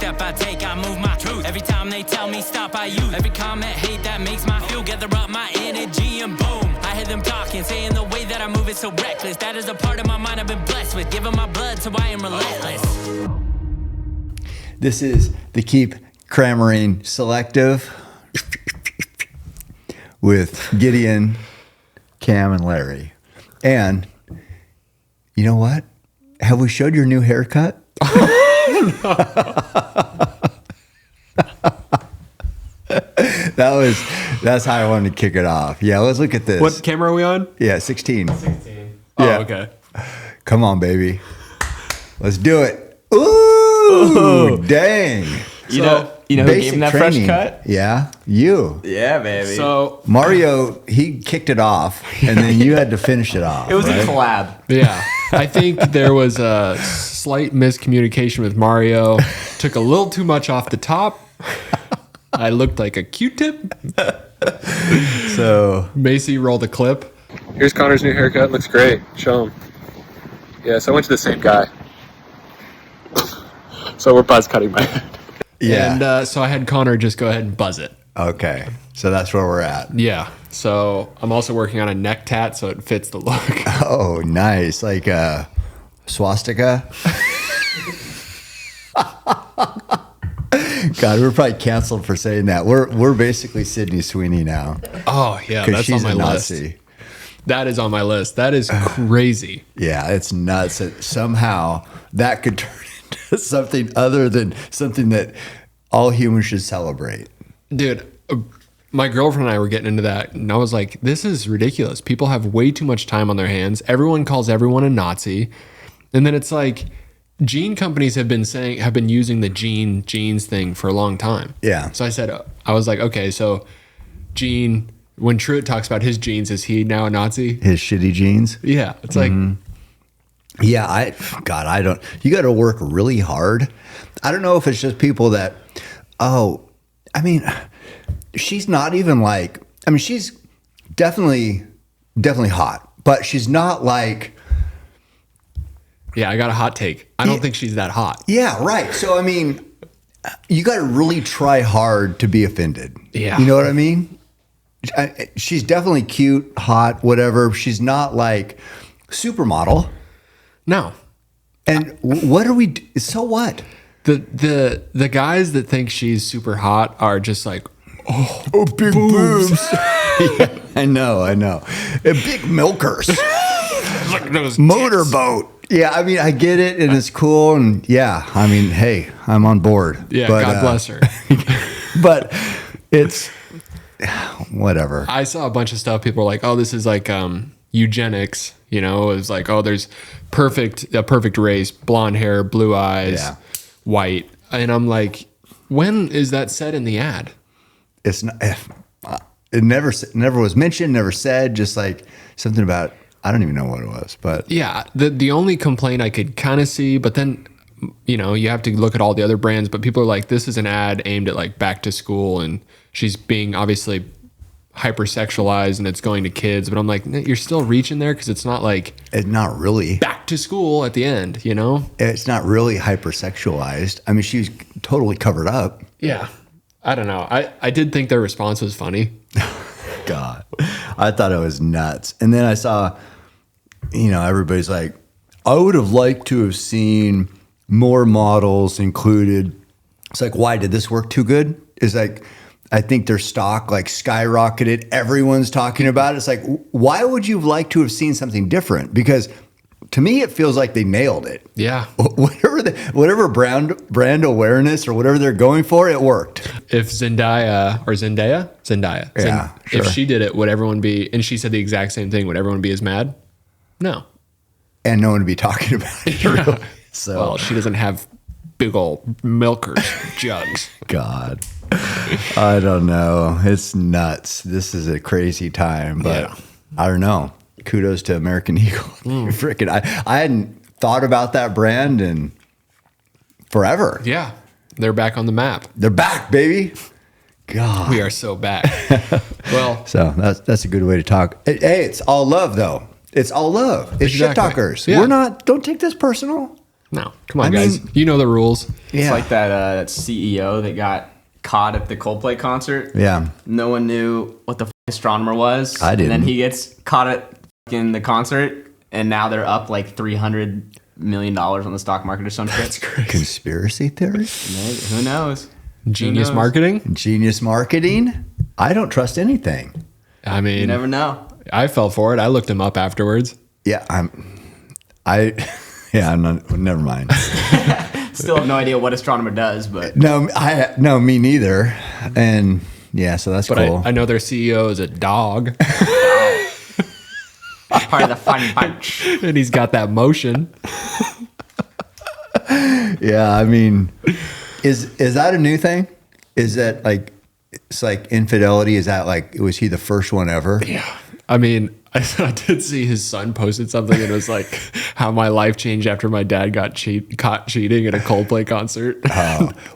step I take, I move my truth. Every time they tell me stop, I use every comment, hate that makes my fuel. Gather up my energy and boom, I hear them talking, saying the way that I move is so reckless. That is a part of my mind I've been blessed with, giving my blood so I am relentless. This is the Keep Crammering Selective with Gideon, Cam, and Larry. And you know what? Have we showed your new haircut? That's how I wanted to kick it off. Yeah, let's look at this. What camera are we on? Yeah, 16. 16. Yeah. Oh, okay. Come on, baby. Let's do it. Ooh, dang. You know who gave him that training. fresh cut? Yeah, you. Yeah, baby. So Mario, he kicked it off, and then you had to finish it off. it was right? a collab. yeah, I think there was a slight miscommunication with Mario. Took a little too much off the top. I looked like a Q-tip. So Macy rolled a clip. Here's Connor's new haircut. Looks great. Show him. Yeah, so I went to the same guy. So we're buzz cutting my head. yeah. And so I had Connor just go ahead and buzz it. Okay, so that's where we're at. Yeah. So I'm also working on a neck tat so it fits the look. Oh, nice. Like a swastika. God, we're probably canceled for saying that. We're basically Sydney Sweeney now. Oh, yeah. Because That's she's on my a list. Nazi. That is on my list. That is crazy. Yeah, it's nuts that somehow that could turn into something other than something that all humans should celebrate. Dude, my girlfriend and I were getting into that, and I was like, this is ridiculous. People have way too much time on their hands. Everyone calls everyone a Nazi. And then it's like, gene companies have been using the genes thing for a long time. Yeah. So I was like, okay, so Gene, when Truett talks about his genes, is he now a Nazi? His shitty genes. Yeah. It's like, Yeah, I don't. You got to work really hard. I don't know if it's just people that. Oh, I mean, she's not even like. I mean, she's definitely hot, but she's not like. yeah, I got a hot take. I don't think she's that hot. Yeah, right. So I mean, you got to really try hard to be offended. Yeah. You know what I mean? She's definitely cute, hot, whatever. She's not like supermodel. No. And what are we? So what? The guys that think she's super hot are just like, Oh, big boobs. Yeah, I know. Big milkers. look at those Motorboat. Yeah, I mean, I get it, and it's cool, and yeah, I mean, hey, I'm on board. Yeah, but, God bless her. But it's whatever. I saw a bunch of stuff. People were like, "Oh, this is like eugenics." You know, it was like, "Oh, there's a perfect race, blonde hair, blue eyes, Yeah. white," and I'm like, "When is that said in the ad?" It's not. It never was mentioned, never said. Just like something about. I don't even know what it was, but Yeah, the only complaint I could kind of see, but then, you know, you have to look at all the other brands, but people are like, this is an ad aimed at like back to school, and she's being obviously hypersexualized and it's going to kids, but I'm like, you're still reaching there because it's not like it's not really back to school at the end, you know? It's not really hypersexualized. I mean, she's totally covered up. Yeah. I don't know. I did think their response was funny. God, I thought it was nuts. And then I saw, you know, everybody's like, I would have liked to have seen more models included. It's like, why did this work too good? It's like, I think their stock like skyrocketed. Everyone's talking about it. It's like, why would you like to have seen something different? Because to me, it feels like they nailed it. Yeah. Whatever brand awareness or whatever they're going for, it worked. If Zendaya, Yeah, sure. if she did it, would everyone be, and she said the exact same thing, would everyone be as mad? No. And no one would be talking about it. Really. So, Well, she doesn't have big old milkers jugs. God, I don't know. It's nuts. This is a crazy time, but Yeah. I don't know. Kudos to American Eagle. Freaking, I hadn't thought about that brand in forever. Yeah. They're back on the map. They're back, baby. God, We are so back. Well, so that's a good way to talk. Hey, it's all love though. It's all love. It's shit Exactly. talkers. Yeah. We're not. Don't take this personal. No, come on, guys. You know the rules. Yeah. It's like that CEO that got caught at the Coldplay concert. Yeah. No one knew what the astronomer was. I didn't. And then he gets caught at in the concert, and now they're up like $300 million on the stock market or something. That's crazy. Conspiracy theories? Maybe. Who knows? Genius Who knows? marketing. Genius marketing? I don't trust anything. I mean, You never know. I fell for it. I looked him up afterwards. Yeah, I'm not, never mind. Still have no idea what astronomer does, but No, me neither. And yeah, so that's But cool. I know their CEO is a dog, part of the fun bunch. and he's got that motion. Yeah, I mean, is that a new thing? Is that like, it's like infidelity? Is that like, was he the first one ever? Yeah. I mean, I did see his son posted something, and it was like how my life changed after my dad got caught cheating at a Coldplay concert.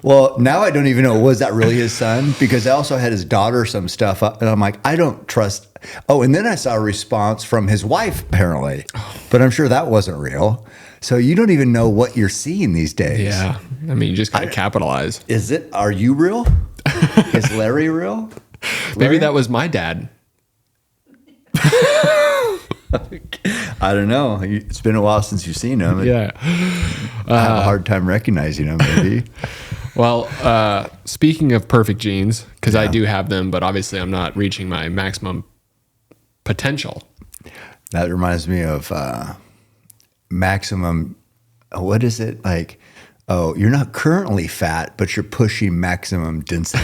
Well, now I don't even know, was that really his son? Because I also had his daughter some stuff up, and I'm like, I don't trust. Oh, and then I saw a response from his wife, apparently, but I'm sure that wasn't real. So you don't even know what you're seeing these days. Yeah. I mean, you just gotta capitalize. Are you real? Is Larry real? Maybe that was my dad. I don't know. It's been a while since you've seen him. Yeah. I have a hard time recognizing him, maybe. Well, speaking of perfect genes, because I do have them, but obviously I'm not reaching my maximum potential. That reminds me of maximum. What is it like? Oh, you're not currently fat, but you're pushing maximum density.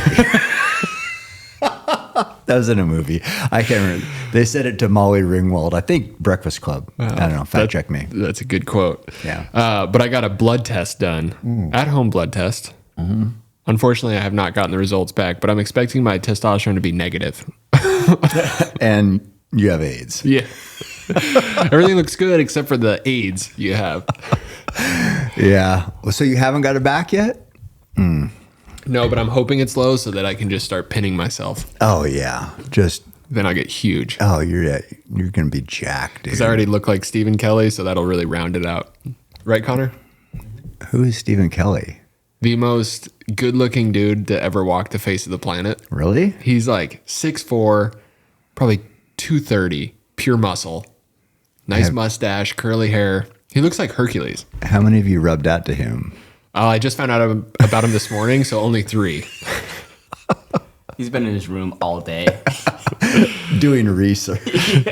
That was in a movie. I can't remember. They said it to Molly Ringwald. I think Breakfast Club. I don't know. Fact check me. That's a good quote. Yeah. But I got a blood test done, at-home blood test. Mm-hmm. Unfortunately, I have not gotten the results back, but I'm expecting my testosterone to be negative. And you have AIDS. Yeah. Everything looks good except for the AIDS you have. Yeah. Well, so you haven't got it back yet? No, but I'm hoping it's low so that I can just start pinning myself. Oh yeah. Then I'll get huge. Oh, you're gonna be jacked, dude. Because I already look like Stephen Kelly, so that'll really round it out. Right, Connor? Who is Stephen Kelly? The most good-looking dude to ever walk the face of the planet. Really? He's like 6'4", probably 230, pure muscle. Nice mustache, curly hair. He looks like Hercules. How many of you rubbed out to him? I just found out about him this morning, so only 3. He's been in his room all day. Doing research. Just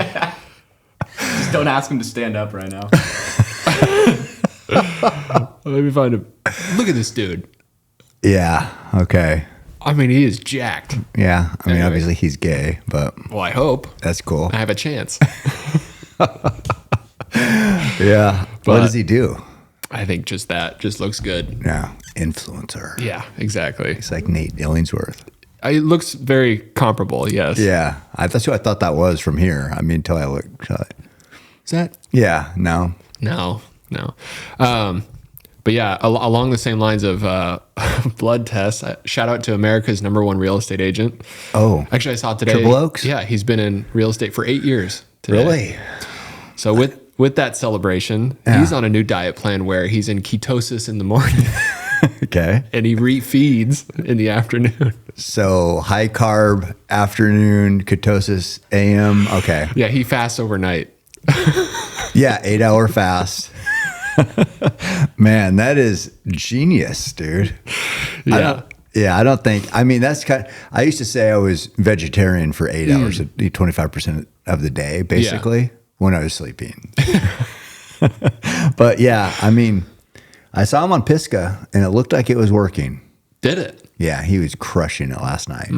don't ask him to stand up right now. Let me find him. Look at this dude. Yeah. Okay. I mean, he is jacked. Yeah. I mean, Anyway. obviously he's gay, but Well, I hope that's cool. I have a chance. Yeah. What But- does he do? I think just looks good. Yeah. Influencer. Yeah, exactly. It's like Nate Illingsworth. It looks very comparable, yes. Yeah. That's what I thought that was from here. I mean, until I looked. Is that? Yeah. No. No. But yeah, along the same lines of blood tests, shout out to America's #1 real estate agent. Oh. Actually, I saw today. Triple Oaks? Yeah, he's been in real estate for 8 years today. Really? So with that celebration, he's on a new diet plan where he's in ketosis in the morning Okay. and he refeeds in the afternoon. So high carb afternoon, ketosis AM. Okay. Yeah, he fasts overnight. Yeah. 8-hour fast. Man, that is genius, dude. Yeah. I don't think, I mean, that's I used to say I was vegetarian for 8 hours, 25% of the day, basically, when I was sleeping. But yeah, I mean, I saw him on Pisgah and it looked like it was working. Did it? Yeah, he was crushing it last night.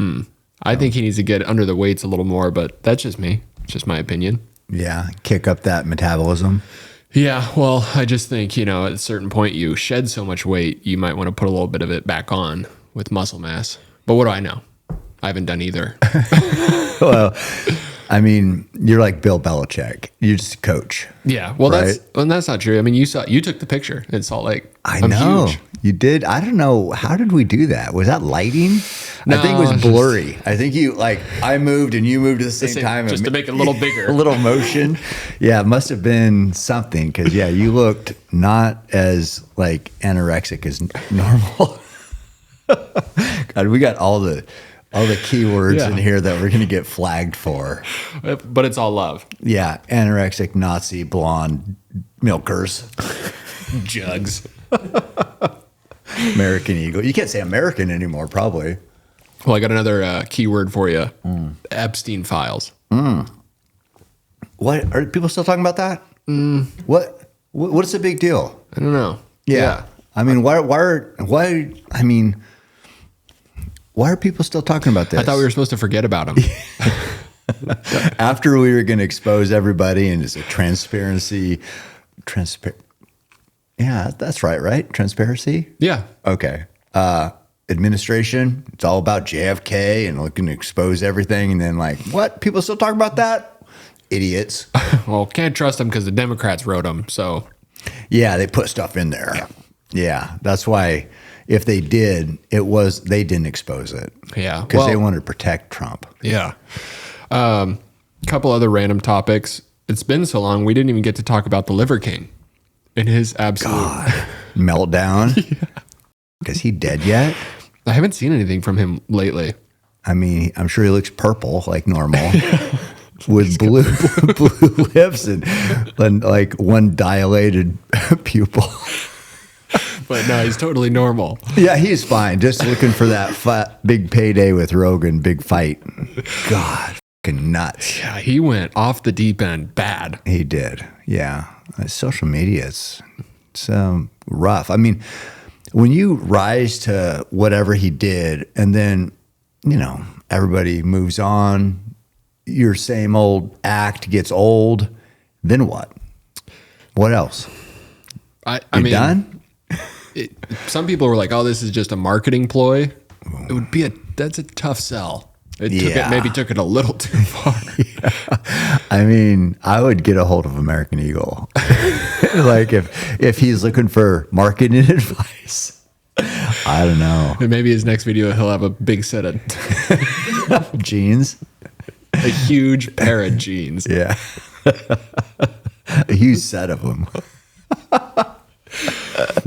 I think he needs to get under the weights a little more, but that's just me. It's just my opinion. Yeah, kick up that metabolism. Yeah, well, I just think, at a certain point you shed so much weight, you might want to put a little bit of it back on with muscle mass. But what do I know? I haven't done either. Well, I mean, you're like Bill Belichick. You're just a coach. Yeah, well, Right. that's not true. I mean, you took the picture in Salt Lake. I I'm know. huge. You did. I don't know. How did we do that? Was that lighting? I think it No, was blurry. I think I moved and you moved at the same time. just to make it a little bigger. A little motion. Yeah, it must have been something because, yeah, you looked not as like anorexic as normal. God, we got all the keywords in here that we're going to get flagged for. But it's all love. Yeah, anorexic, Nazi, blonde, milkers. Jugs. American Eagle. You can't say American anymore, probably. Well, I got another keyword for you. Epstein Files. What are people still talking about that? What's the big deal? I don't know. Yeah. I mean, why are people still talking about this? I thought we were supposed to forget about him. After we were going to expose everybody and it's a transparency. Yeah, that's right? Transparency? Yeah. Okay. Administration, it's all about JFK and looking to expose everything. And then what? People still talk about that? Idiots. Well, can't trust them because the Democrats wrote them. So, Yeah, they put stuff in there. Yeah, that's why if they did, they didn't expose it. Yeah. Because they wanted to protect Trump. Yeah. Couple other random topics. It's been so long, we didn't even get to talk about the Liver King and his absolute Meltdown. Is he dead yet? I haven't seen anything from him lately. I mean, I'm sure he looks purple like normal. With blue lips and like one dilated pupil. But no, he's totally normal. Yeah, he's fine. Just looking for that big payday with Rogan, big fight. God, fucking nuts. Yeah, he went off the deep end bad. He did. Yeah. Social media, it's rough. I mean, when you rise to whatever he did and then, everybody moves on, your same old act gets old, then what? What else? I You mean, done? Some people were like, "Oh, this is just a marketing ploy." It would be that's a tough sell. Maybe took it a little too far. I mean, I would get a hold of American Eagle. Like if he's looking for marketing advice. I don't know. And maybe his next video he'll have a big set of Jeans. a huge pair of jeans. Yeah. A huge set of them.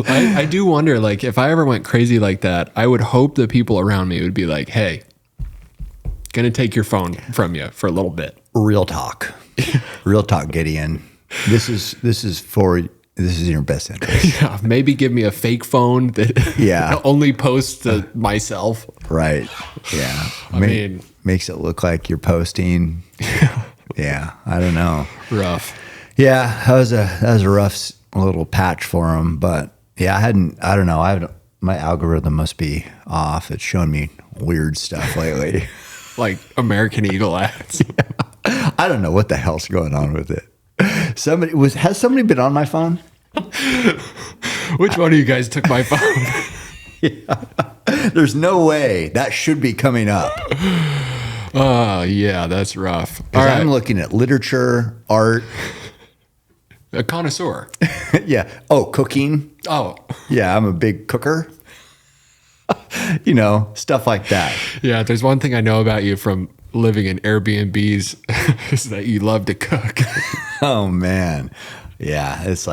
I do wonder, if I ever went crazy like that, I would hope the people around me would be like, "Hey, gonna take your phone from you for a little bit." Real talk, Gideon. This is in your best interest. Yeah, maybe give me a fake phone that only posts to myself. Right. Yeah. I mean, makes it look like you're posting. Yeah. I don't know. Rough. Yeah, that was a rough little patch for him, but yeah, I don't know. My algorithm must be off. It's showing me weird stuff lately. Like American Eagle ads. Yeah. I don't know what the hell's going on with it. Has somebody been on my phone? Which one of you guys took my phone? Yeah. There's no way that should be coming up. Oh, yeah, that's rough. All All right. I'm looking at literature, art. A connoisseur. Yeah. Oh, cooking. Oh, Yeah, I'm a big cooker. Stuff like that. yeah. There's one thing I know about you from living in Airbnbs is that you love to cook. Oh man. Yeah, it's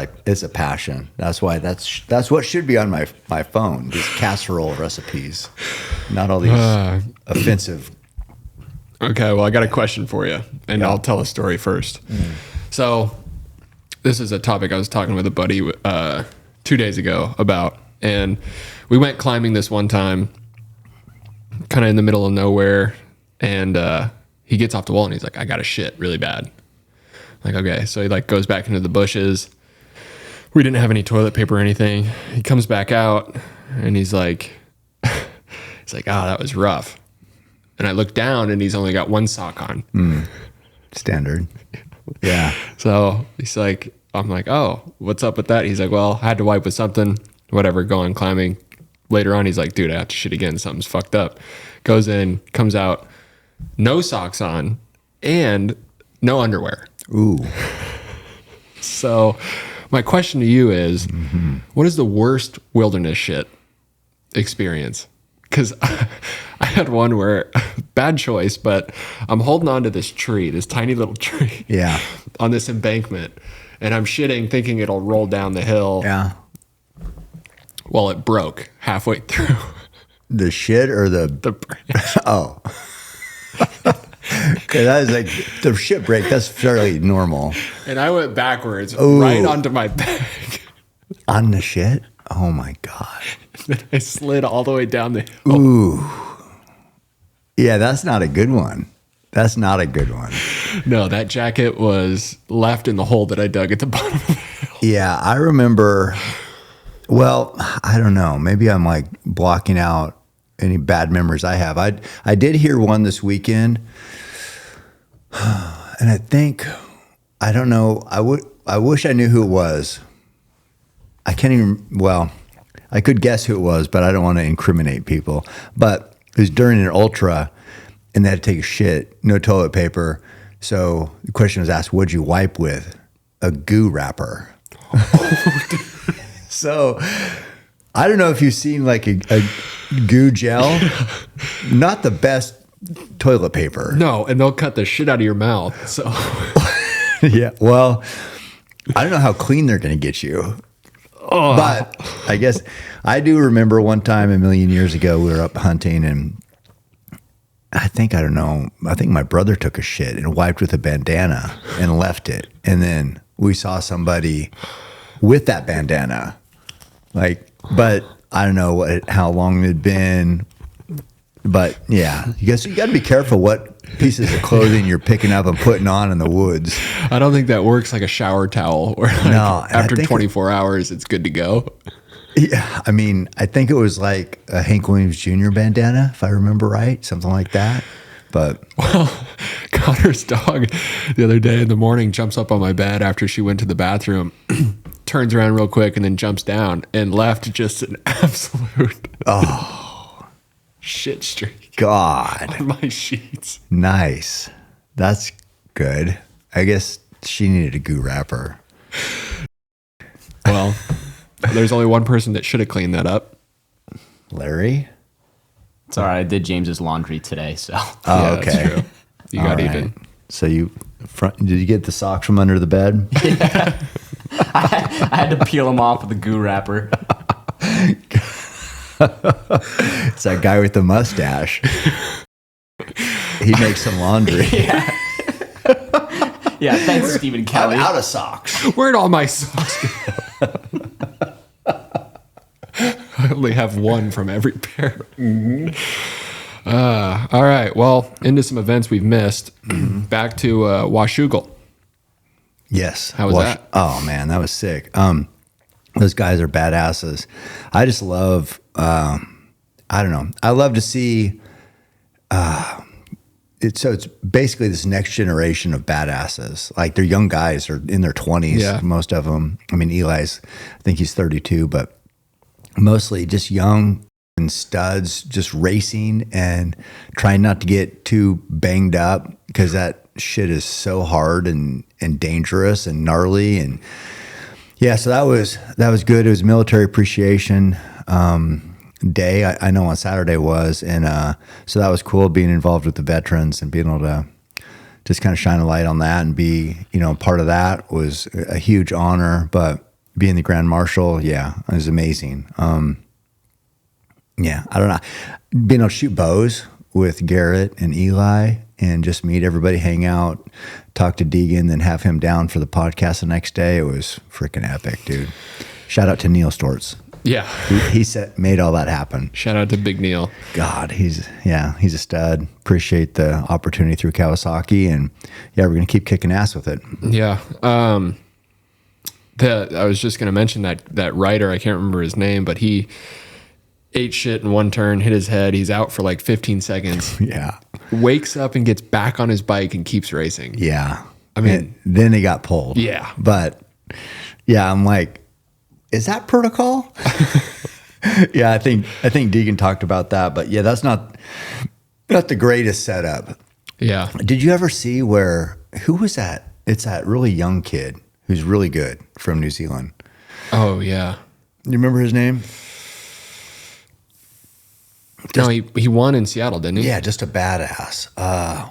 a passion. That's why that's what should be on my phone. These casserole recipes, not all these offensive. Okay, well, I got a question for you, and I'll tell a story first. So, this is a topic I was talking with a buddy 2 days ago about, and we went climbing this one time, kind of in the middle of nowhere, and he gets off the wall and he's like, "I got to shit really bad." I'm like, okay, so he goes back into the bushes. We didn't have any toilet paper or anything. He comes back out and he's like, "Oh, that was rough." And I look down and he's only got one sock on. Standard. Yeah. So he's like, I'm like, "Oh, what's up with that?" He's like, "Well, I had to wipe with something, whatever, go on climbing." Later on, he's like, "Dude, I have to shit again. Something's fucked up." Goes in, comes out, no socks on and no underwear. Ooh. So my question to you is, what is the worst wilderness shit experience? Because I had one where, bad choice, but I'm holding on to this tree, this tiny little tree. Yeah. On this embankment. And I'm shitting, thinking it'll roll down the hill. Yeah. Well, it broke halfway through. The shit or the branch. Oh. That is like the shit break. That's fairly normal. And I went backwards Ooh. right onto my back. On the shit? Oh my God. And I slid all the way down the hill. Ooh. Yeah, that's not a good one. That's not a good one. No, that jacket was left in the hole that I dug at the bottom of the hill. Yeah, I remember. Well, I don't know. Maybe I'm like blocking out any bad memories I have. I did hear one this weekend, and I think, I don't know. I wish I knew who it was. I can't even. Well, I could guess who it was, but I don't want to incriminate people. But it was during an ultra, and they had to take a shit. No toilet paper. So the question was asked, "What'd you wipe with?" A goo wrapper. So I don't know if you've seen like a goo gel. Not the best toilet paper. No, and they'll cut the shit out of your mouth. So Yeah. Well, I don't know how clean they're going to get you. Oh. But I guess I do remember one time a million years ago, we were up hunting, and I think my brother took a shit and wiped with a bandana and left it. And then we saw somebody with that bandana. But I don't know how long it had been. But yeah, you got to be careful what pieces of clothing you're picking up and putting on in the woods. I don't think that works like a shower towel where after 24 hours, it's good to go. Yeah. I mean, I think it was like a Hank Williams Jr. bandana, if I remember right, something like that. But well, Connor's dog the other day in the morning jumps up on my bed after she went to the bathroom, turns around real quick, and then jumps down and left just an absolute shit streak. God. On my sheets. Nice. That's good. I guess she needed a goo wrapper. Well, there's only one person that should have cleaned that up. Larry? It's all right. I did James's laundry today, so. Oh, Yeah, okay. that's true. You got All even. So did you get the socks from under the bed? I had to peel them off with a goo wrapper. It's that guy with the mustache. He makes some laundry. Yeah, thanks, Stephen Kelly. I'm out of socks. Where'd all my socks go? I only have one from every pair. All right. Well, into some events we've missed. Back to Washougal. Yes. How was that? Oh man, that was sick. Those guys are badasses. I just love. I don't know. I love to see. It's basically this next generation of badasses. Like they're young guys, are in their 20s. Yeah. Most of them. I mean, I think he's 32, but mostly just young and studs, just racing and trying not to get too banged up because that shit is so hard and dangerous and gnarly. And yeah, so that was good. It was military appreciation day. I know on Saturday was, and so that was cool being involved with the veterans and being able to just kind of shine a light on that and be, part of that was a huge honor. But being the Grand Marshal, yeah, it was amazing. Yeah, I don't know. Being able to shoot bows with Garrett and Eli and just meet everybody, hang out, talk to Deegan, then have him down for the podcast the next day. It was freaking epic, dude. Shout out to Neil Stortz. Yeah. He made all that happen. Shout out to Big Neil. God, he's a stud. Appreciate the opportunity through Kawasaki, and yeah, we're gonna keep kicking ass with it. Yeah. I was just gonna mention that rider. I can't remember his name, but he ate shit in one turn, hit his head. He's out for like 15 seconds. Yeah. Wakes up and gets back on his bike and keeps racing. Yeah. I mean, and then he got pulled. Yeah. But yeah, I'm like, is that protocol? Yeah, I think Deegan talked about that, but yeah, that's not the greatest setup. Yeah. Did you ever see who was that? It's that really young kid who's really good from New Zealand. Oh yeah. You remember his name? No, he won in Seattle, didn't he? Yeah, just a badass.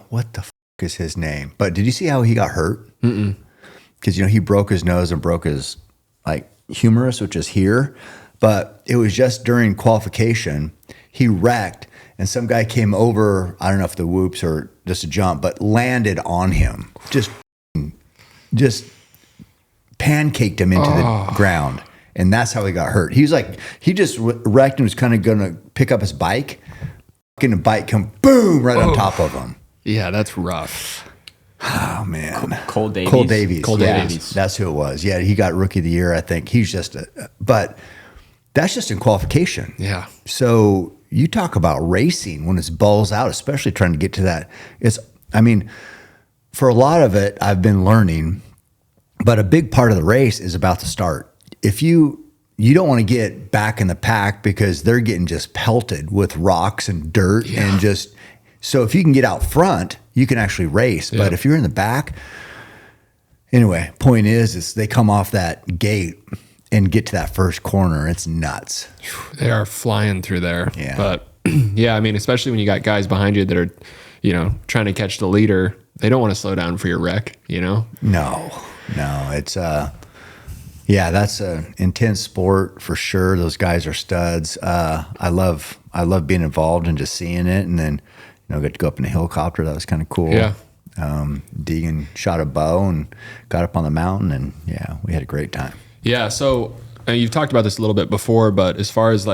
What the is his name? But did you see how he got hurt? Because he broke his nose and broke his humerus, which is here. But it was just during qualification, he wrecked, and some guy came over. I don't know if the whoops or just a jump, but landed on him, just pancaked him into the ground. And that's how he got hurt. He was he just wrecked and was kind of going to pick up his bike. And the bike come boom right on top of him. Yeah, that's rough. Oh, man. Cole Davies. Cole Davies. That's who it was. Yeah, he got Rookie of the Year, I think. He's just but that's just in qualification. Yeah. So you talk about racing when it's balls out, especially trying to get to that. For a lot of it, I've been learning, but a big part of the race is about the start. If you don't want to get back in the pack because they're getting just pelted with rocks and dirt and just, so if you can get out front, you can actually race. But if you're in the back, anyway, point is they come off that gate and get to that first corner. It's nuts. They are flying through there. Yeah. But especially when you got guys behind you that are, trying to catch the leader, they don't want to slow down for your wreck, No, it's, that's an intense sport for sure. Those guys are studs. I love being involved and just seeing it, and then get to go up in a helicopter. That was kind of cool. Yeah. Deegan shot a bow and got up on the mountain, and we had a great time. Yeah. So you've talked about this a little bit before, but as far as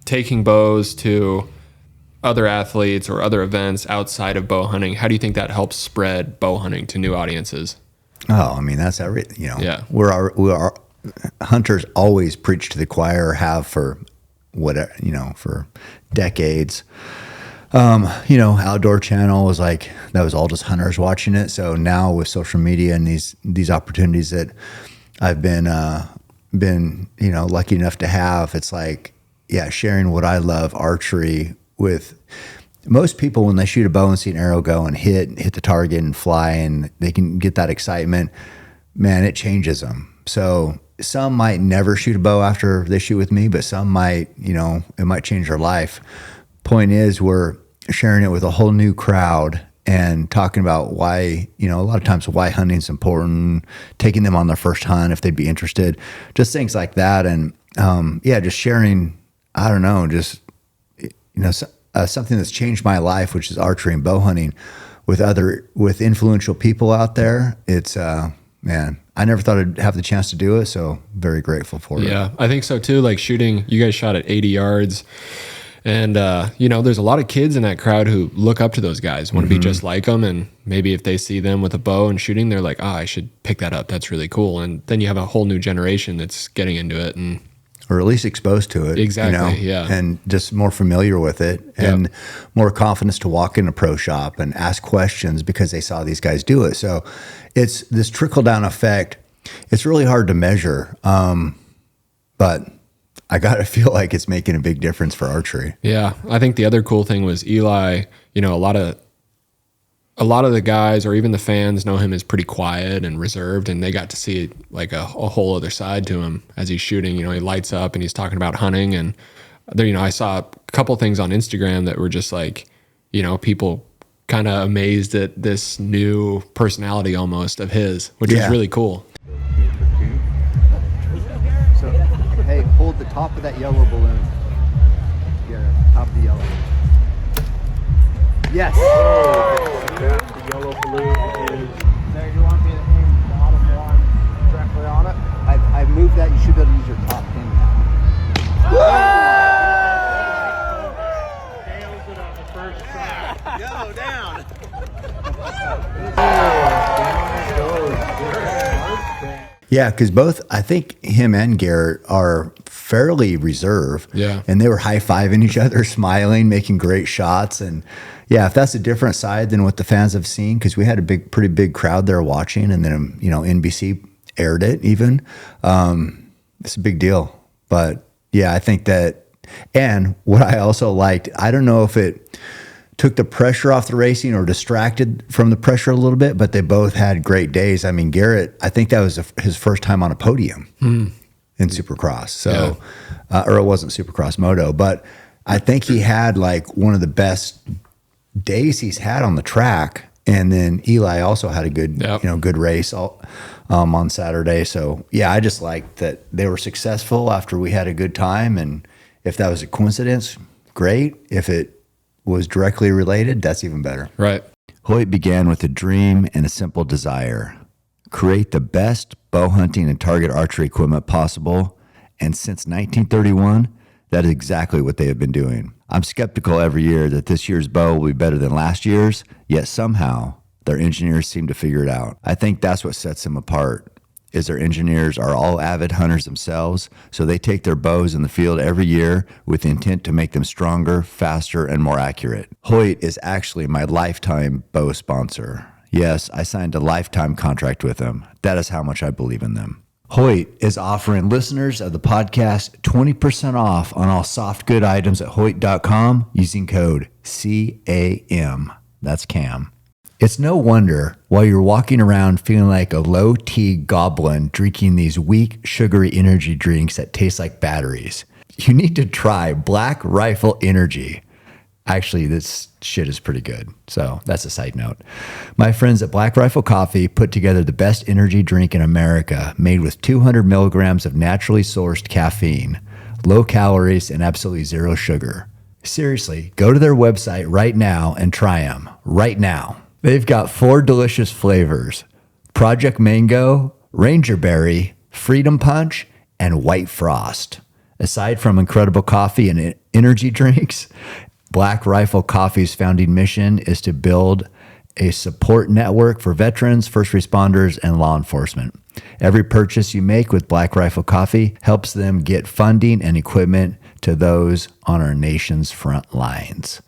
taking bows to other athletes or other events outside of bow hunting, how do you think that helps spread bow hunting to new audiences? Oh, that's everything. Yeah. We are hunters always preach to the choir, or have for whatever, for decades. Outdoor Channel was that was all just hunters watching it. So now with social media and these opportunities that I've been lucky enough to have, it's sharing what I love, archery, with most people. When they shoot a bow and see an arrow go and hit the target and fly, and they can get that excitement, man, it changes them. So some might never shoot a bow after they shoot with me, but some might, it might change their life. Point is, we're sharing it with a whole new crowd and talking about why, a lot of times why hunting's important, taking them on their first hunt if they'd be interested, just things like that. And just sharing, I don't know, just, something that's changed my life, which is archery and bow hunting, with influential people out there. It's, man, I never thought I'd have the chance to do it, so very grateful for it. Yeah, I think so too. Shooting, you guys shot at 80 yards. And, there's a lot of kids in that crowd who look up to those guys, want to be just like them. And maybe if they see them with a bow and shooting, they're like, I should pick that up. That's really cool. And then you have a whole new generation that's getting into it. Or at least exposed to it. Exactly, yeah. And just more familiar with it, and more confidence to walk in a pro shop and ask questions because they saw these guys do it. So it's this trickle-down effect. It's really hard to measure, but I got to feel like it's making a big difference for archery. Yeah. I think the other cool thing was Eli, a lot of the guys or even the fans know him as pretty quiet and reserved, and they got to see a whole other side to him as he's shooting. He lights up and he's talking about hunting, and there, I saw a couple things on Instagram that were just people kind of amazed at this new personality almost of his, which is really cool. So, hey, hold the top of that yellow balloon. Yeah, top of the yellow. Yes. The yellow balloon is there. You want me to aim the bottom one directly on it? I've moved that. You should be able to use your top pin now. Nails it on the first try. Yellow down. Yeah, because both, I think him and Garrett are fairly reserved. Yeah. And they were high-fiving each other, smiling, making great shots. And yeah, if that's a different side than what the fans have seen, because we had a pretty big crowd there watching, and then, NBC aired it even. It's a big deal. But yeah, I think that, and what I also liked, I don't know if it took the pressure off the racing or distracted from the pressure a little bit, but they both had great days. I mean, Garrett, I think that was his first time on a podium in Supercross. So, or it wasn't Supercross Moto, but I think he had like one of the best days he's had on the track. And then Eli also had a good, good race on Saturday. So yeah, I just liked that they were successful after we had a good time. And if that was a coincidence, great. If it was directly related, that's even better. Right. Hoyt began with a dream and a simple desire: create the best bow hunting and target archery equipment possible. And since 1931, that is exactly what they have been doing. I'm skeptical every year that this year's bow will be better than last year's, yet somehow their engineers seem to figure it out. I think that's what sets them apart, is their engineers are all avid hunters themselves, so they take their bows in the field every year with the intent to make them stronger, faster, and more accurate. Hoyt is actually my lifetime bow sponsor. Yes, I signed a lifetime contract with them. That is how much I believe in them. Hoyt is offering listeners of the podcast 20% off on all soft good items at Hoyt.com using code CAM. That's Cam. It's no wonder while you're walking around feeling like a low-T goblin drinking these weak, sugary energy drinks that taste like batteries. You need to try Black Rifle Energy. Actually, this shit is pretty good. So that's a side note. My friends at Black Rifle Coffee put together the best energy drink in America, made with 200 milligrams of naturally sourced caffeine, low calories, and absolutely zero sugar. Seriously, go to their website right now and try them. Right now. They've got 4 delicious flavors: Project Mango, Ranger Berry, Freedom Punch, and White Frost. Aside from incredible coffee and energy drinks, Black Rifle Coffee's founding mission is to build a support network for veterans, first responders, and law enforcement. Every purchase you make with Black Rifle Coffee helps them get funding and equipment to those on our nation's front lines.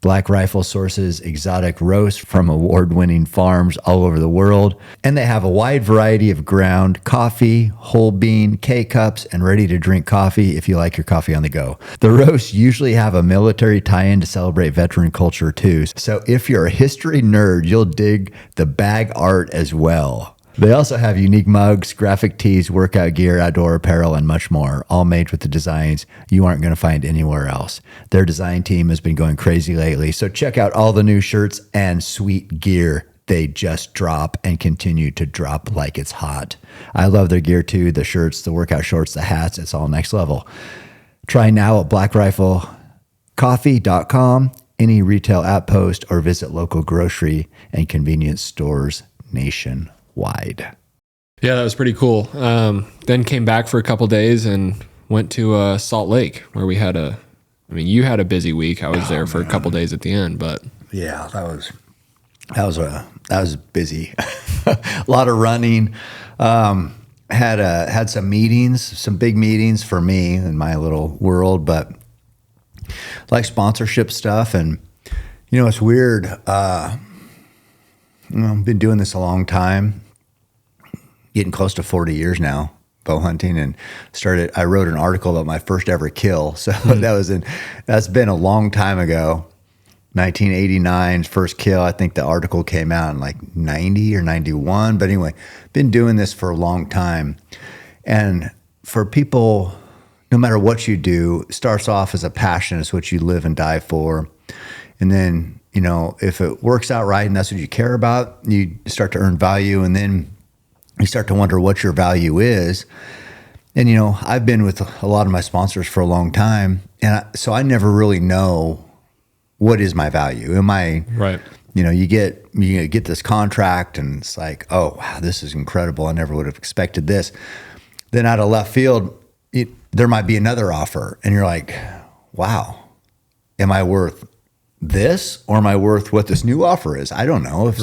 Black Rifle sources exotic roasts from award-winning farms all over the world, and they have a wide variety of ground coffee, whole bean, K-cups, and ready-to-drink coffee if you like your coffee on the go. The roasts usually have a military tie-in to celebrate veteran culture too, so if you're a history nerd, you'll dig the bag art as well. They also have unique mugs, graphic tees, workout gear, outdoor apparel, and much more, all made with the designs you aren't going to find anywhere else. Their design team has been going crazy lately, so check out all the new shirts and sweet gear they just drop and continue to drop like it's hot. I love their gear too, the shirts, the workout shorts, the hats, it's all next level. Try now at blackriflecoffee.com, any retail app post, or visit local grocery and convenience stores nationwide. Yeah, that was pretty cool. Then came back for a couple days and went to Salt Lake, where we had you had a busy week. I was there for a couple days at the end, but yeah, that was busy. A lot of running. Had some meetings, some big meetings for me in my little world, but like sponsorship stuff. And it's weird. I've been doing this a long time, getting close to 40 years now, bow hunting, and I wrote an article about my first ever kill. So that's been a long time ago. 1989, first kill. I think the article came out in like 90 or 91. But anyway, been doing this for a long time. And for people, no matter what you do, it starts off as a passion. It's what you live and die for. And then, if it works out right and that's what you care about, you start to earn value. And then you start to wonder what your value is. And, I've been with a lot of my sponsors for a long time. And so I never really know what is my value. Am I, right? You get this contract and it's like, oh, wow, this is incredible. I never would have expected this. Then out of left field, there might be another offer. And you're like, wow, am I worth this or am I worth what this new offer is? I don't know. If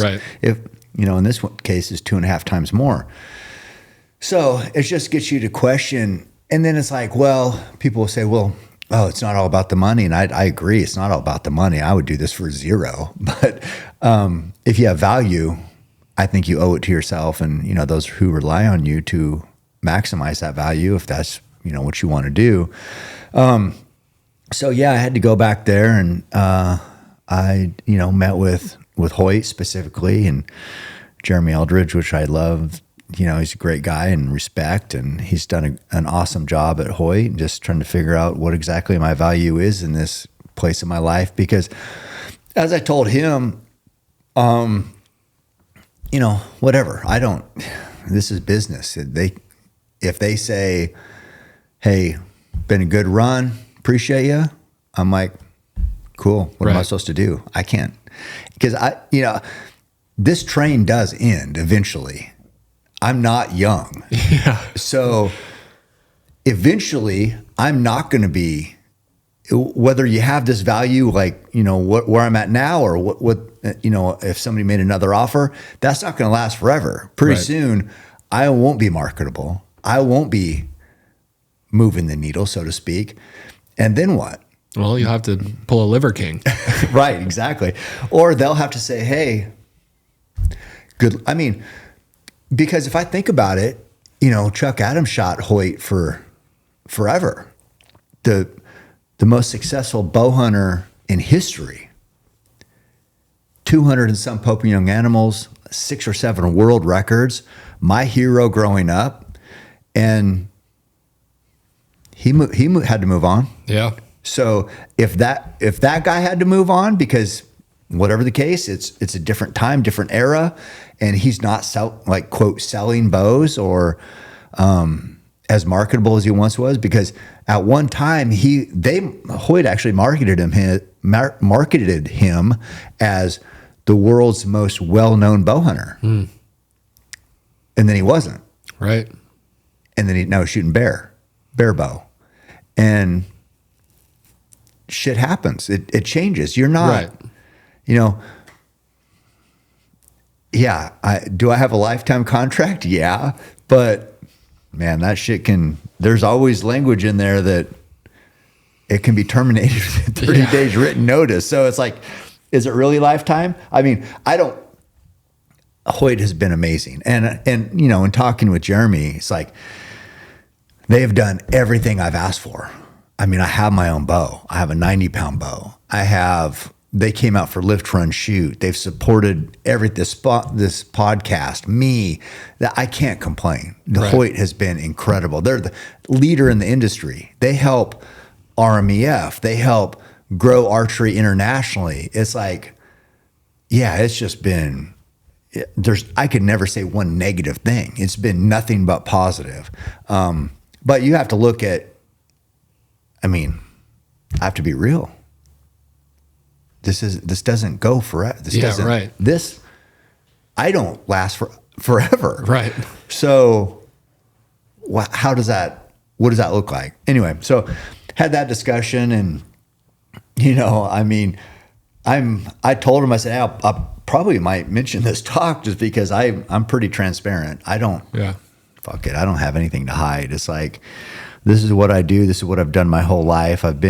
in this case is 2.5 times more. So it just gets you to question. And then it's like, well, people will say, well, oh, it's not all about the money. And I agree. It's not all about the money. I would do this for zero. But if you have value, I think you owe it to yourself and, those who rely on you to maximize that value if that's, what you want to do. So yeah, I had to go back there and I, met with Hoyt specifically and Jeremy Eldridge, which I love, he's a great guy and respect, and he's done an awesome job at Hoyt, and just trying to figure out what exactly my value is in this place in my life. Because as I told him, whatever, this is business. If they say, hey, been a good run, appreciate you, I'm like, cool. What am I supposed to do? I can't, because this train does end eventually. I'm not young. Yeah. So eventually I'm not going to be, whether you have this value, like, where I'm at now, or what, if somebody made another offer, that's not going to last forever. Pretty soon I won't be marketable. I won't be moving the needle, so to speak. And then what? Well, you'll have to pull a Liver King. Right, exactly. Or they'll have to say, hey, good. I mean, because if I think about it, Chuck Adams shot Hoyt for forever. The most successful bow hunter in history. 200 and some Pope and Young animals, 6 or 7 world records. My hero growing up, and he had to move on. Yeah. So if that guy had to move on, because whatever the case, it's a different time, different era, and he's not quote selling bows or as marketable as he once was, because at one time Hoyt actually marketed him as the world's most well-known bow hunter. And then he wasn't. Right. And then now he's shooting bear bow. And shit happens. It changes. You're not, yeah. Do I have a lifetime contract? Yeah. But man, that shit there's always language in there that it can be terminated within 30 days written notice. So it's like, is it really lifetime? I mean, Hoyt has been amazing. And in talking with Jeremy, it's like, they have done everything I've asked for. I mean, I have my own bow. I have a 90-pound bow. They came out for Lift, Run, Shoot. They've supported this podcast, me. I can't complain. Hoyt has been incredible. They're the leader in the industry. They help RMEF. They help grow archery internationally. It's like, yeah, it's just been, I could never say one negative thing. It's been nothing but positive. But you have to look at, I have to be real. This doesn't go forever. I don't last forever. What does that look like? Anyway, so had that discussion, and I told him, I said, hey, I probably might mention this talk just because I'm pretty transparent. Fuck it. I don't have anything to hide. It's like, this is what I do. This is what I've done my whole life. I've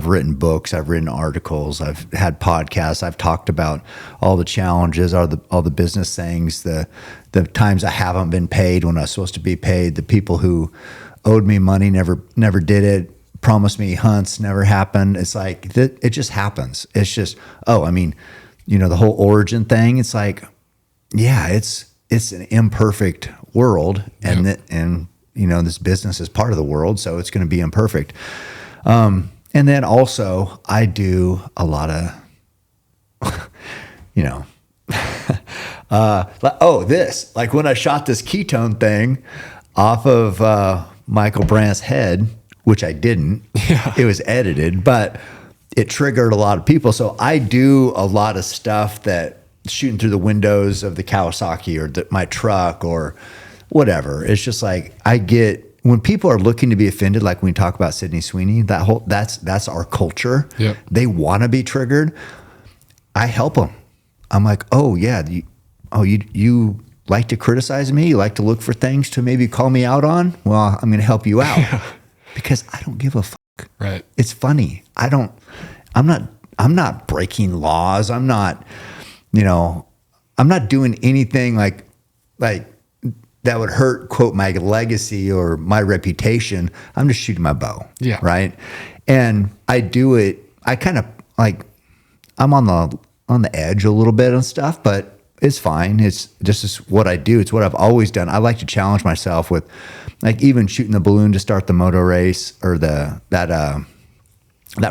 written books. I've written articles. I've had podcasts. I've talked about all the challenges, all the business things, the times I haven't been paid when I was supposed to be paid, the people who owed me money, never did it, promised me hunts, never happened. It's like, it just happens. It's just, the whole origin thing. It's like, yeah, it's an imperfect world, and this business is part of the world, so it's going to be imperfect. And then also I do a lot of, like when I shot this ketone thing off of Michael Brandt's head, which I didn't. It was edited, but it triggered a lot of people. So I do a lot of stuff that shooting through the windows of the Kawasaki or my truck or whatever. It's just like, when people are looking to be offended, like when we talk about Sydney Sweeney, that's our culture. Yep. They want to be triggered. I help them. I'm like, oh yeah, you like to criticize me? You like to look for things to maybe call me out on? Well, I'm going to help you out because I don't give a fuck. Right. It's funny. I'm not breaking laws. I'm not doing anything like that would hurt, quote, my legacy or my reputation. I'm just shooting my bow. Yeah. Right. And I do it. I kind of like, I'm on the edge a little bit and stuff, but it's fine. It's just what I do. It's what I've always done. I like to challenge myself with, like, even shooting the balloon to start the moto race, or that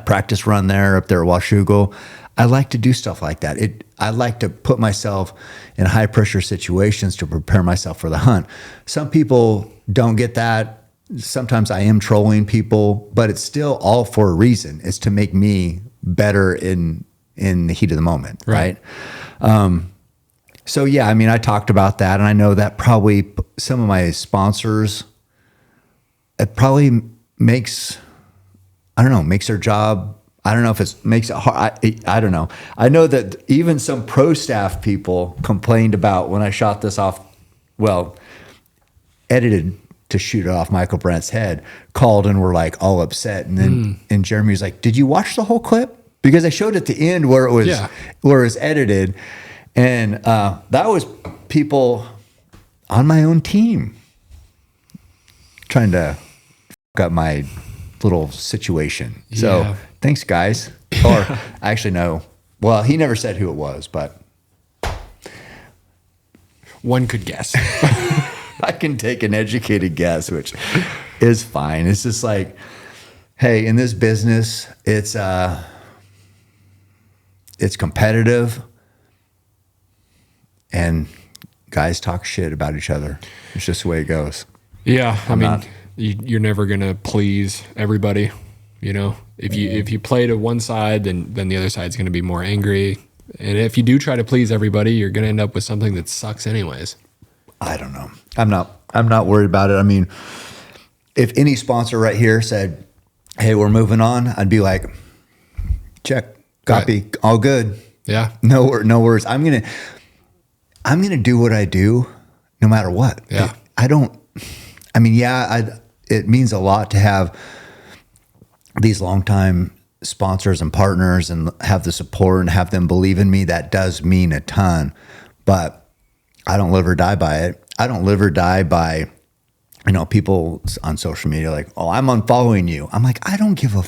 practice run there up there at Washougal. I like to do stuff like that. I like to put myself in high pressure situations to prepare myself for the hunt. Some people don't get that. Sometimes I am trolling people, but it's still all for a reason. It's to make me better in the heat of the moment, right? So yeah, I mean, I talked about that, and I know that probably some of my sponsors, it probably makes their job. I don't know if it makes it hard. I don't know. I know that even some pro staff people complained about when I shot this off, well, edited to shoot it off Michael Brent's head, called and were like all upset. And then and Jeremy was like, "Did you watch the whole clip?" Because I showed at the end where it was edited, and that was people on my own team trying to fuck up my little situation. So thanks, guys. Or actually, no. Well, he never said who it was, but one could guess. I can take an educated guess, which is fine. It's just like, hey, in this business, it's competitive, and guys talk shit about each other. It's just the way it goes. Yeah, I mean, you're never gonna please everybody. You know, if you play to one side, then the other side's gonna be more angry. And if you do try to please everybody, you're gonna end up with something that sucks anyways. I don't know. I'm not worried about it. I mean, if any sponsor right here said, "Hey, we're moving on," I'd be like, "Check, copy, right. All good." Yeah. No worries. I'm gonna do what I do, no matter what. Yeah. It means a lot to have these longtime sponsors and partners and have the support and have them believe in me. That does mean a ton, but I don't live or die by it. I don't live or die by, people on social media like, "Oh, I'm unfollowing you." I'm like, I don't give a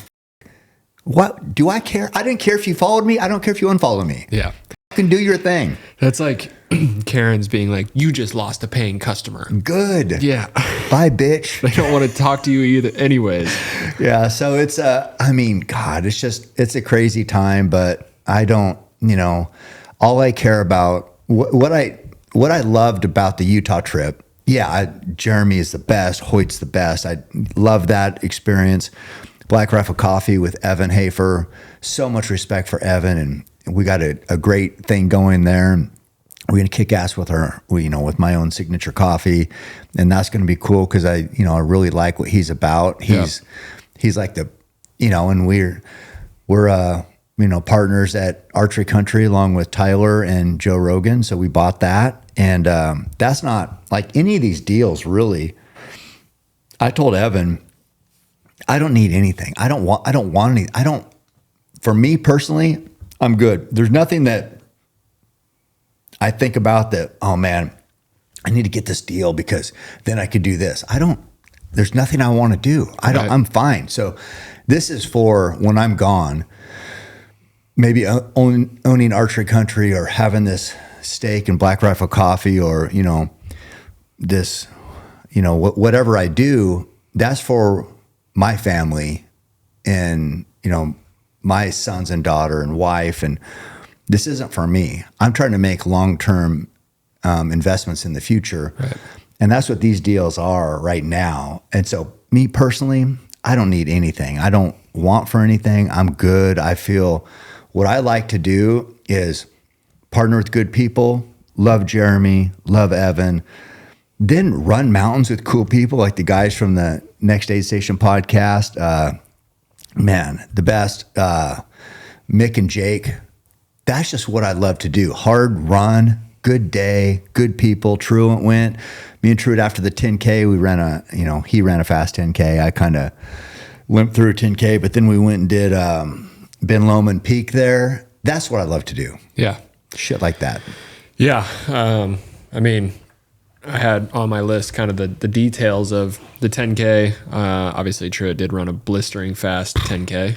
what do I care? I didn't care if you followed me. I don't care if you unfollow me. Yeah. You can do your thing. That's like Karen's being like, "You just lost a paying customer." Good. Yeah. Bye, bitch. They don't want to talk to you either anyways. Yeah. So it's God, it's a crazy time, but I don't, all I care about, what I loved about the Utah trip. Yeah. Jeremy is the best. Hoyt's the best. I love that experience. Black Rifle Coffee with Evan Hafer. So much respect for Evan, and we got a great thing going there. We're going to kick ass with with my own signature coffee. And that's going to be cool because I really like what he's about. He's like the, and we're partners at Archery Country along with Tyler and Joe Rogan. So we bought that. And that's not like any of these deals, really. I told Evan, I don't need anything. I don't want any, for me personally, I'm good. There's nothing that I think about that, oh man, I need to get this deal because then I could do this. There's nothing I want to do. I'm fine. So this is for when I'm gone, maybe owning Archery Country or having this steak and Black Rifle Coffee or, this, whatever I do, that's for my family and, my sons and daughter and wife. And this isn't for me. I'm trying to make long-term investments in the future. Right. And that's what these deals are right now. And so me personally, I don't need anything. I don't want for anything. I'm good. I feel what I like to do is partner with good people, love Jeremy, love Evan, then run mountains with cool people like the guys from the Next Aid Station podcast. Man, the best, Mick and Jake. That's just what I love to do. Hard run, good day, good people. Truett went. Me and Truett after the 10K, we ran he ran a fast 10K. I kind of limped through a 10K, but then we went and did Ben Lomond Peak there. That's what I love to do. Yeah. Shit like that. Yeah. I had on my list kind of the details of the 10K. Obviously, Truett did run a blistering fast 10K.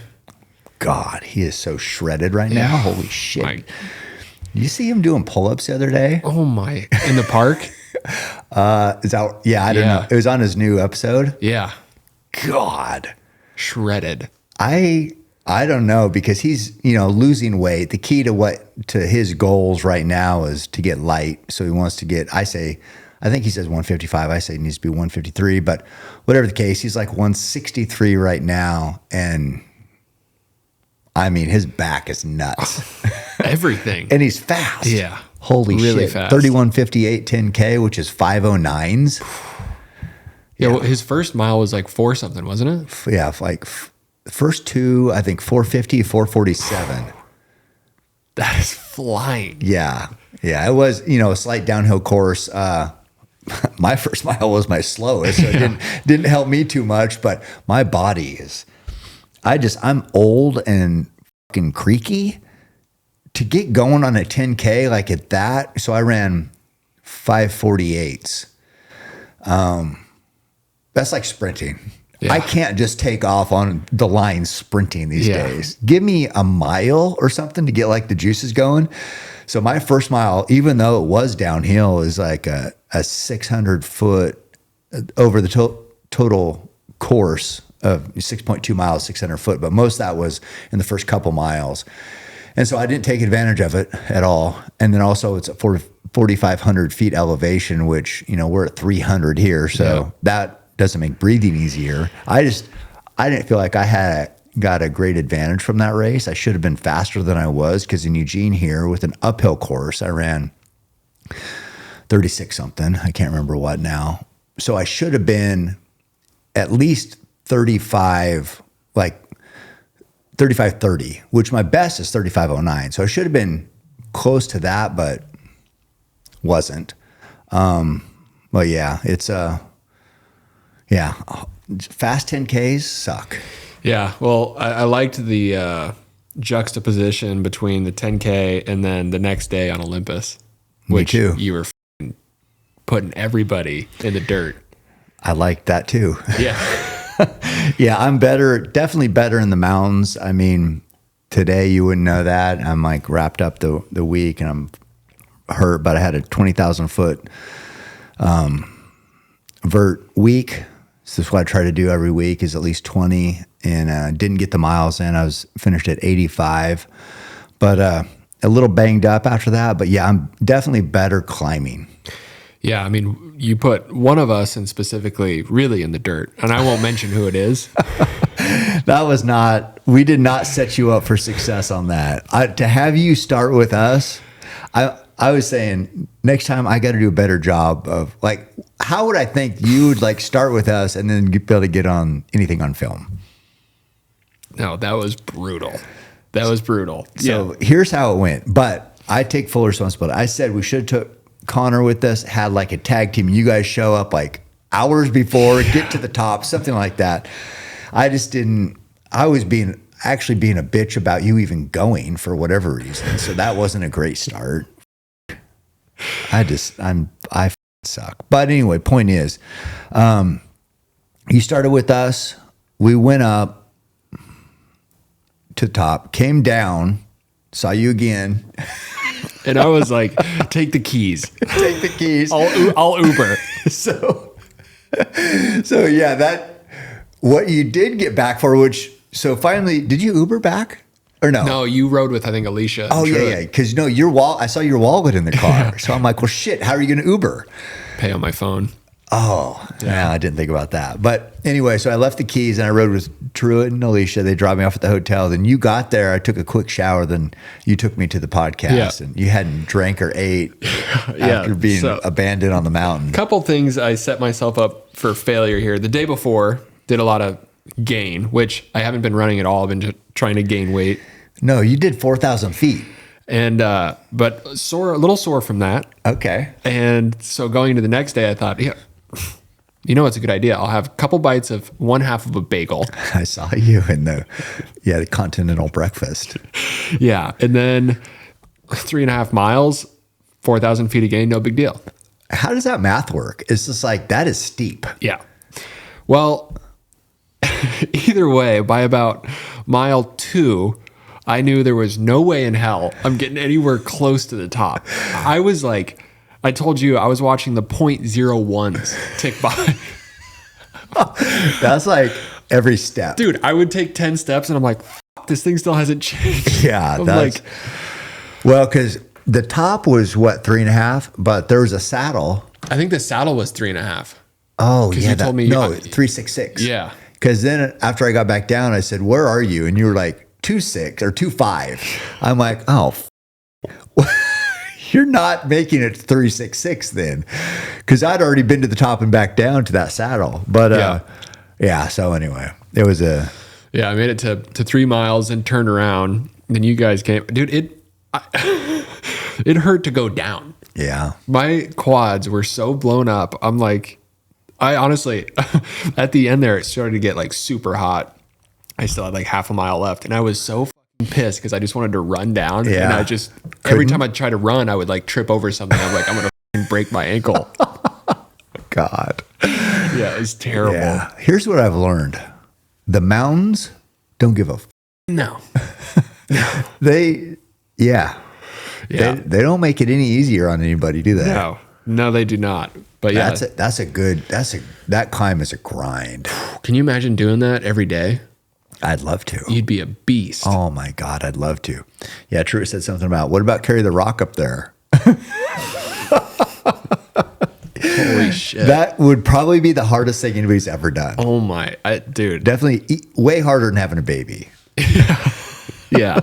God, he is so shredded right now. Holy shit. You see him doing pull-ups the other day? Oh my! In the park? Is that? Yeah, I don't know. It was on his new episode. Yeah. God, Shredded. I don't know because he's losing weight. The key to his goals right now is to get light. So he wants to get. I think he says 155. I say he needs to be 153. But whatever the case, he's like 163 right now, and I mean his back is nuts. Everything. And he's fast. Yeah. Holy really shit. fast. 31:58 10K, which is 5:09s. Yeah, well, his first mile was like 4 something, wasn't it? Yeah, like first two, I think 450, 447. That is flying. Yeah. Yeah, it was, a slight downhill course. My first mile was my slowest, so it didn't help me too much, but my body is I'm old and fucking creaky. To get going on a 10K like at that, so I ran 5:48s. That's like sprinting. Yeah. I can't just take off on the line sprinting these days. Give me a mile or something to get like the juices going. So my first mile, even though it was downhill, is like a 600 foot over the total course of 6.2 miles, 600 foot. But most of that was in the first couple miles. And so I didn't take advantage of it at all. And then also it's at 4,500 feet elevation, which, we're at 300 here. So that doesn't make breathing easier. I didn't feel like I got a great advantage from that race. I should have been faster than I was because in Eugene here with an uphill course, I ran 36 something. I can't remember what now. So I should have been at least 35, like 35:30, which my best is 35:09. So I should have been close to that, but wasn't. But yeah, it's fast 10Ks suck. Yeah, well, I liked the juxtaposition between the 10K and then the next day on Olympus, which Me too. You were putting everybody in the dirt. I liked that too. Yeah. Yeah, I'm definitely better in the mountains. I mean, today you wouldn't know that. I'm like wrapped up the week and I'm hurt, but I had a 20,000 foot vert week. So that's what I try to do every week is at least 20 and didn't get the miles in. I was finished at 85, but a little banged up after that. But yeah, I'm definitely better climbing. Yeah, I mean, you put one of us and specifically really in the dirt, and I won't mention who it is. We did not set you up for success on that. To have you start with us, I was saying next time I got to do a better job of like, how would I think you would like start with us and then be able to get on anything on film? No, that was brutal. So here's how it went, but I take full responsibility. I said we should have took Connor with us, had like a tag team. You guys show up like hours before, get to the top, something like that. I just didn't. I was actually being a bitch about you even going for whatever reason. So that wasn't a great start. I suck. But anyway, point is, you started with us. We went up to the top, came down, saw you again. And I was like, take the keys. Take the keys. I'll Uber. So yeah, what you did get back for, so finally, did you Uber back or no? No, you rode with, I think, Alicia. Oh, yeah. Because I saw your wallet in the car. So I'm like, well, shit, how are you going to Uber? Pay on my phone. Oh, yeah, I didn't think about that. But anyway, so I left the keys and I rode with Truett and Alicia. They dropped me off at the hotel. Then you got there. I took a quick shower. Then you took me to the podcast and you hadn't drank or ate after being abandoned on the mountain. Couple things I set myself up for failure here. The day before, did a lot of gain, which I haven't been running at all. I've been just trying to gain weight. No, you did 4,000 feet. And, but a little sore from that. Okay. And so going into the next day, I thought, you know, it's a good idea. I'll have a couple bites of one half of a bagel. I saw you in the continental breakfast. Yeah. And then 3.5 miles, 4,000 feet of gain, no big deal. How does that math work? It's just like, that is steep. Yeah. Well, either way, by about mile 2, I knew there was no way in hell I'm getting anywhere close to the top. I was like, I told you I was watching the .01s tick by. That's like every step. Dude, I would take 10 steps and I'm like, this thing still hasn't changed. Yeah, I'm that's like, well, because the top was what 3.5, but there was a saddle. I think the saddle was 3.5. Oh yeah, you told me 366. Yeah. Because then after I got back down, I said, "Where are you?" And you were like 2.6 or 2.5. I'm like, "Oh, you're not making it 366 then," because I'd already been to the top and back down to that saddle. But yeah. So anyway, it was a I made it to 3 miles and turned around. Then you guys came, dude. It hurt to go down. yeah. My quads were so blown up. I'm like, I honestly, at the end there, it started to get like super hot. I still had like half a mile left, and I was so fucking pissed because I just wanted to run down. Yeah. And I just every time I try to run, I would like trip over something. I'm like, I'm gonna fucking break my ankle. God. Yeah, it's terrible. Yeah. Here's what I've learned: the mountains don't give a. No. They They don't make it any easier on anybody, do they? No, they do not. But yeah, that climb is a grind. Can you imagine doing that every day? I'd love to. You'd be a beast. Oh my God, I'd love to. Yeah, Truett said something about, what about carry the rock up there? Holy shit. That would probably be the hardest thing anybody's ever done. Oh my, dude. Definitely way harder than having a baby. Yeah.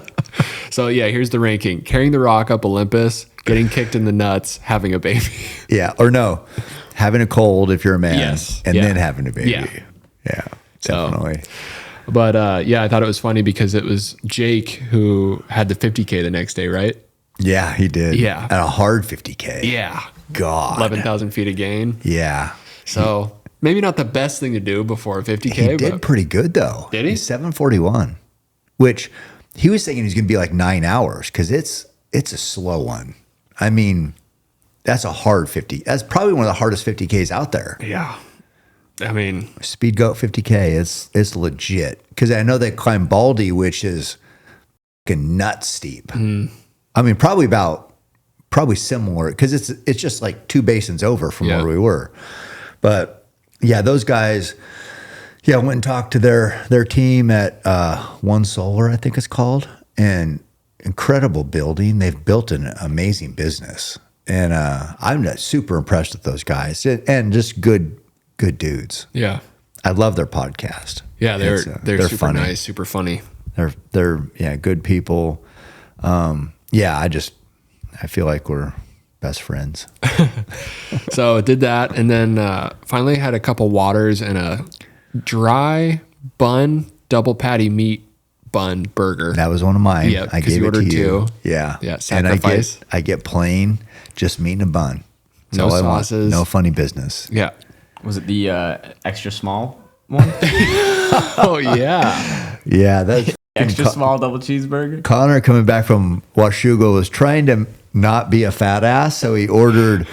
So yeah, here's the ranking: carrying the rock up Olympus, getting kicked in the nuts, having a baby. Yeah, or no, having a cold if you're a man, Yes. and Yeah. then having a baby. Yeah. Yeah, So- definitely. But yeah, I thought it was funny because it was Jake who had the 50K the next day, right? Yeah, he did. Yeah. At a hard 50K. Yeah. God. 11,000 feet of gain. Yeah. So maybe not the best thing to do before a 50K. He did but pretty good though. Did he? He's 7:41, which he was thinking he's going to be like 9 hours because it's a slow one. I mean, that's a hard 50. That's probably one of the hardest 50Ks out there. yeah. I mean, Speed Goat 50K, it's legit. Because I know they climb Baldy, which is fucking nuts steep. Mm. I mean, probably similar because it's just like 2 basins over from Yeah. where we were. But yeah, those guys, I went and talked to their team at One Solar, I think it's called, and incredible building. They've built an amazing business, and I'm not super impressed with those guys, and just good dudes. yeah. I love their podcast. Yeah, they're super funny. nice, super funny. They're good people. I feel like we're best friends. So did that, and then finally had a couple waters and a dry bun, double patty meat bun burger. That was one of mine. Yeah, I 'cause gave you it to ordered you. 2. Yeah. Yeah, And sacrifice. I get plain, just meat and a bun. That's No all I want. sauces. No funny business. Yeah. Was it the extra small one? Oh yeah. Yeah, that's Extra small double cheeseburger? Connor coming back from Washougal was trying to not be a fat ass, so he ordered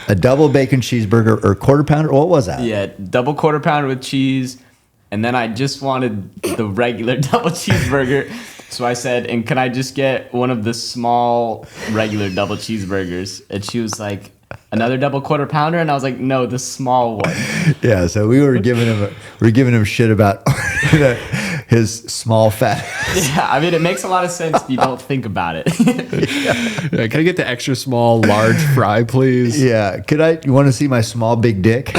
a double bacon cheeseburger or quarter pounder. What was that? Yeah, double quarter pounder with cheese. And then I just wanted the regular double cheeseburger. So I said, and can I just get one of the small regular double cheeseburgers? And she was like, another double quarter pounder? And I was like, no, the small one. Yeah, so we were giving him shit about his small fat. Yeah, I mean, it makes a lot of sense if you don't think about it. Yeah, can I get the extra small large fry, please? Yeah, you want to see my small big dick?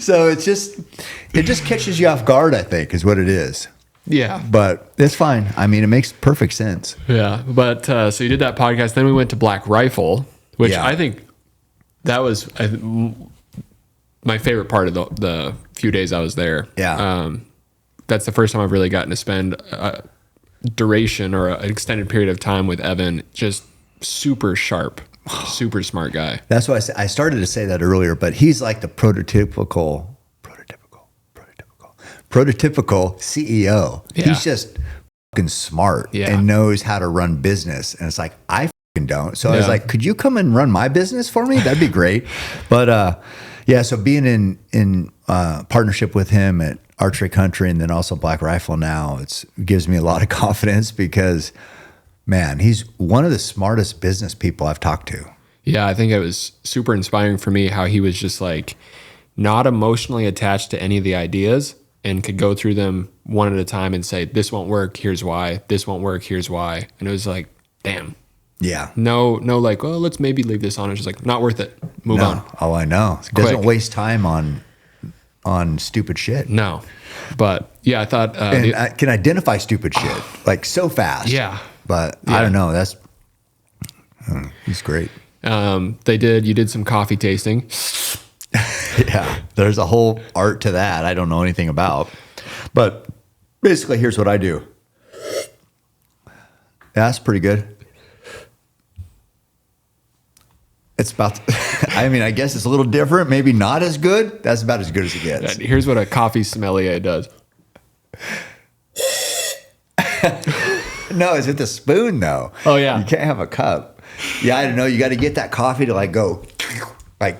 So it just catches you off guard, I think, is what it is. Yeah. But it's fine. I mean, it makes perfect sense. Yeah. But so you did that podcast. Then we went to Black Rifle, which Yeah. I think that was my favorite part of the few days I was there. Yeah. That's the first time I've really gotten to spend a duration or an extended period of time with Evan. Just super sharp, super smart guy. That's why I started to say that earlier, but he's like the prototypical CEO. Yeah. He's just fucking smart and knows how to run business. And it's like, I fucking don't. So I was like, could you come and run my business for me? That'd be great. But so being in partnership with him at archery country and then also Black Rifle now, it gives me a lot of confidence because, man, he's one of the smartest business people I've talked to. Yeah, I think it was super inspiring for me how he was just like not emotionally attached to any of the ideas and could go through them one at a time and say, this won't work, here's why. This won't work, here's why. And it was like, damn. Yeah. No, like, well, let's maybe leave this on. It's just like, not worth it. Move on. Oh, I know. Doesn't waste time on stupid shit. No. But yeah, I thought. And I can identify stupid shit like so fast. Yeah. But I don't know. He's great. You did some coffee tasting. Yeah. There's a whole art to that I don't know anything about. But basically, here's what I do. Yeah, that's pretty good. It's about, I mean, I guess it's a little different, maybe not as good. That's about as good as it gets. Here's what a coffee sommelier does. No, it's with the spoon, though. Oh, yeah. You can't have a cup. Yeah, I don't know. You got to get that coffee to like go, like,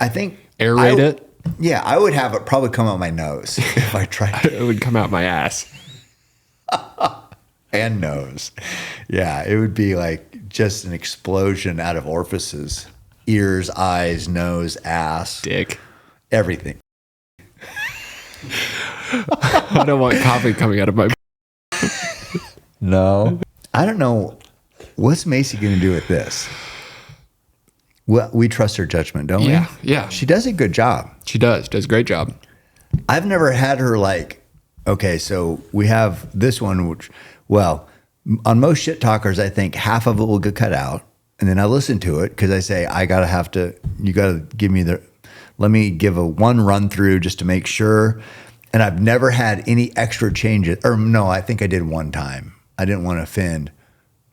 I think. Aerate it? Yeah, I would have it probably come out my nose if I tried to. It would come out my ass. And nose. Yeah, it would be like just an explosion out of orifices. Ears, eyes, nose, ass. Dick. Everything. I don't want coffee coming out of my... No. I don't know. What's Macy going to do with this? Well, we trust her judgment, don't we? Yeah. She does a good job. She does a great job. I've never had her like, okay, so we have this one, which, well, on most shit talkers, I think half of it will get cut out. And then I listen to it because I say, you got to give me let me give a one run through just to make sure. And I've never had any extra changes. Or no, I think I did one time. I didn't want to offend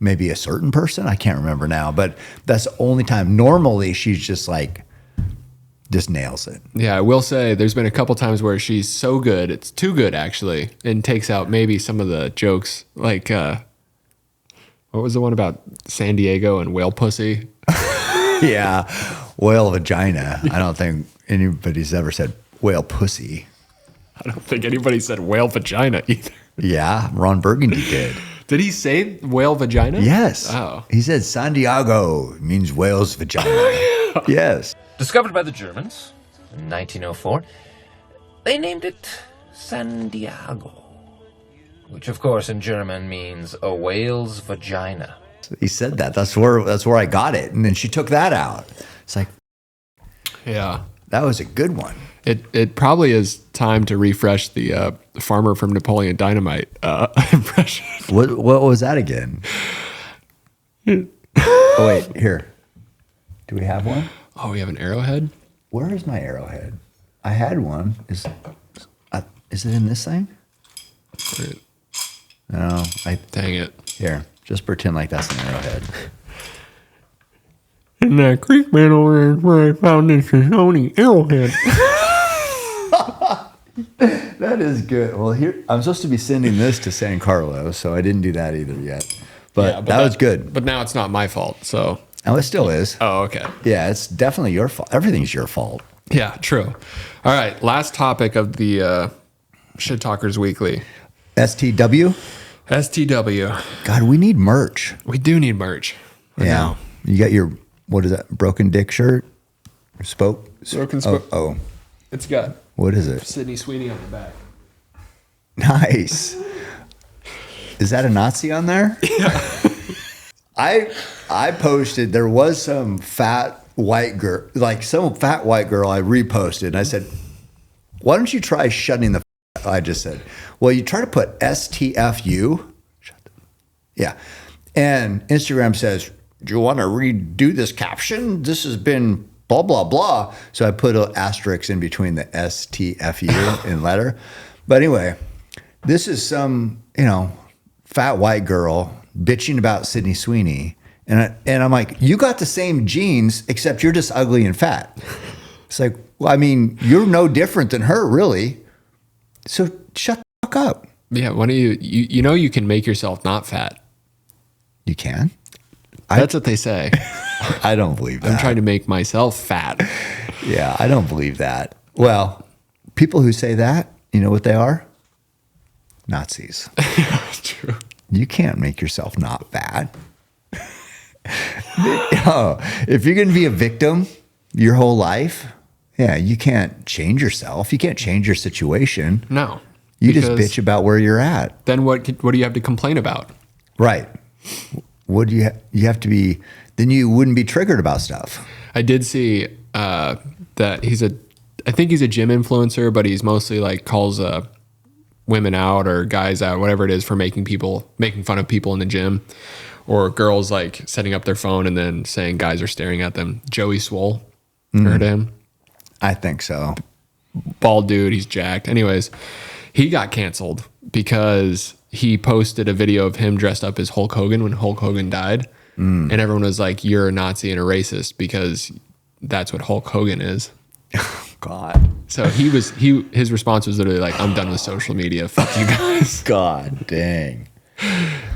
maybe a certain person. I can't remember now, but that's the only time. Normally, she's just nails it. Yeah, I will say there's been a couple times where she's so good, it's too good actually, and takes out maybe some of the jokes. Like, what was the one about San Diego and whale pussy? Yeah, whale vagina. I don't think anybody's ever said whale pussy. I don't think anybody said whale vagina either. Yeah, Ron Burgundy did. Did he say whale vagina? Yes. Oh. He said San Diego means whale's vagina. Yes. Discovered by the Germans in 1904, they named it San Diego, which of course in German means a whale's vagina. He said that. That's where I got it. And then she took that out. It's like, Yeah. that was a good one. It probably is time to refresh the farmer from Napoleon Dynamite impression. What was that again? Oh, wait, here. Do we have one? Oh, we have an arrowhead? Where is my arrowhead? I had one. Is it in this thing? No. Dang it. Here, just pretend like that's an arrowhead. In that creek bed over there is where I found this only arrowhead. That is good. Well, here I'm supposed to be sending this to San Carlos, so I didn't do that either yet. But that was good. But now it's not my fault, so. Oh, it still is. Oh, okay. Yeah, it's definitely your fault. Everything's your fault. Yeah, true. All right, last topic of the Shit Talkers Weekly. STW? STW. God, we need merch. We do need merch. I know. You got your, what is that, broken dick shirt? Broken spoke. Oh. It's got What is it? Sydney Sweeney on the back. Nice. Is that a Nazi on there? Yeah. I posted, there was some fat white girl I reposted. And I said, why don't you try shutting the I just said, well, you try to put STFU. Yeah. And Instagram says, do you want to redo this caption? This has been blah, blah, blah. So I put an asterisk in between the STFU in letter. But anyway, this is some, fat white girl bitching about Sydney Sweeney. And I'm like, you got the same genes, except you're just ugly and fat. It's like, well, I mean, you're no different than her, really. So shut the fuck up. Yeah, why don't you can make yourself not fat. You can? That's what they say. I don't believe that. I'm trying to make myself fat. Yeah, I don't believe that. Well, people who say that You know what they are? Nazis. True. You can't make yourself not fat. Oh, if you're going to be a victim your whole life, yeah, you can't change yourself. You can't change your situation. No. You just because bitch about where you're at. Then what do you have to complain about? Right. What do you have to be, then you wouldn't be triggered about stuff. I did see that I think he's a gym influencer, but he's mostly like calls women out or guys out, whatever it is, for making fun of people in the gym, or girls like setting up their phone and then saying guys are staring at them. Joey Swole, heard of him? I think so. Bald dude, he's jacked. Anyways, he got canceled because he posted a video of him dressed up as Hulk Hogan when Hulk Hogan died. And everyone was like, you're a Nazi and a racist because that's what Hulk Hogan is. God. So his response was literally like, I'm done with social media. Fuck you guys. God dang.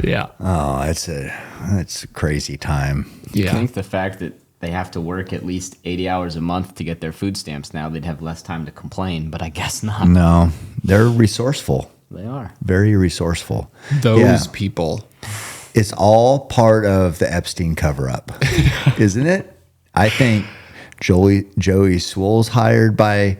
Yeah. Oh, it's a crazy time. I Yeah. think the fact that they have to work at least 80 hours a month to get their food stamps now, they'd have less time to complain, but I guess not. No, they're resourceful. They are. Very resourcre. Those people. It's all part of the Epstein cover-up, isn't it? I think Joey Swole's hired by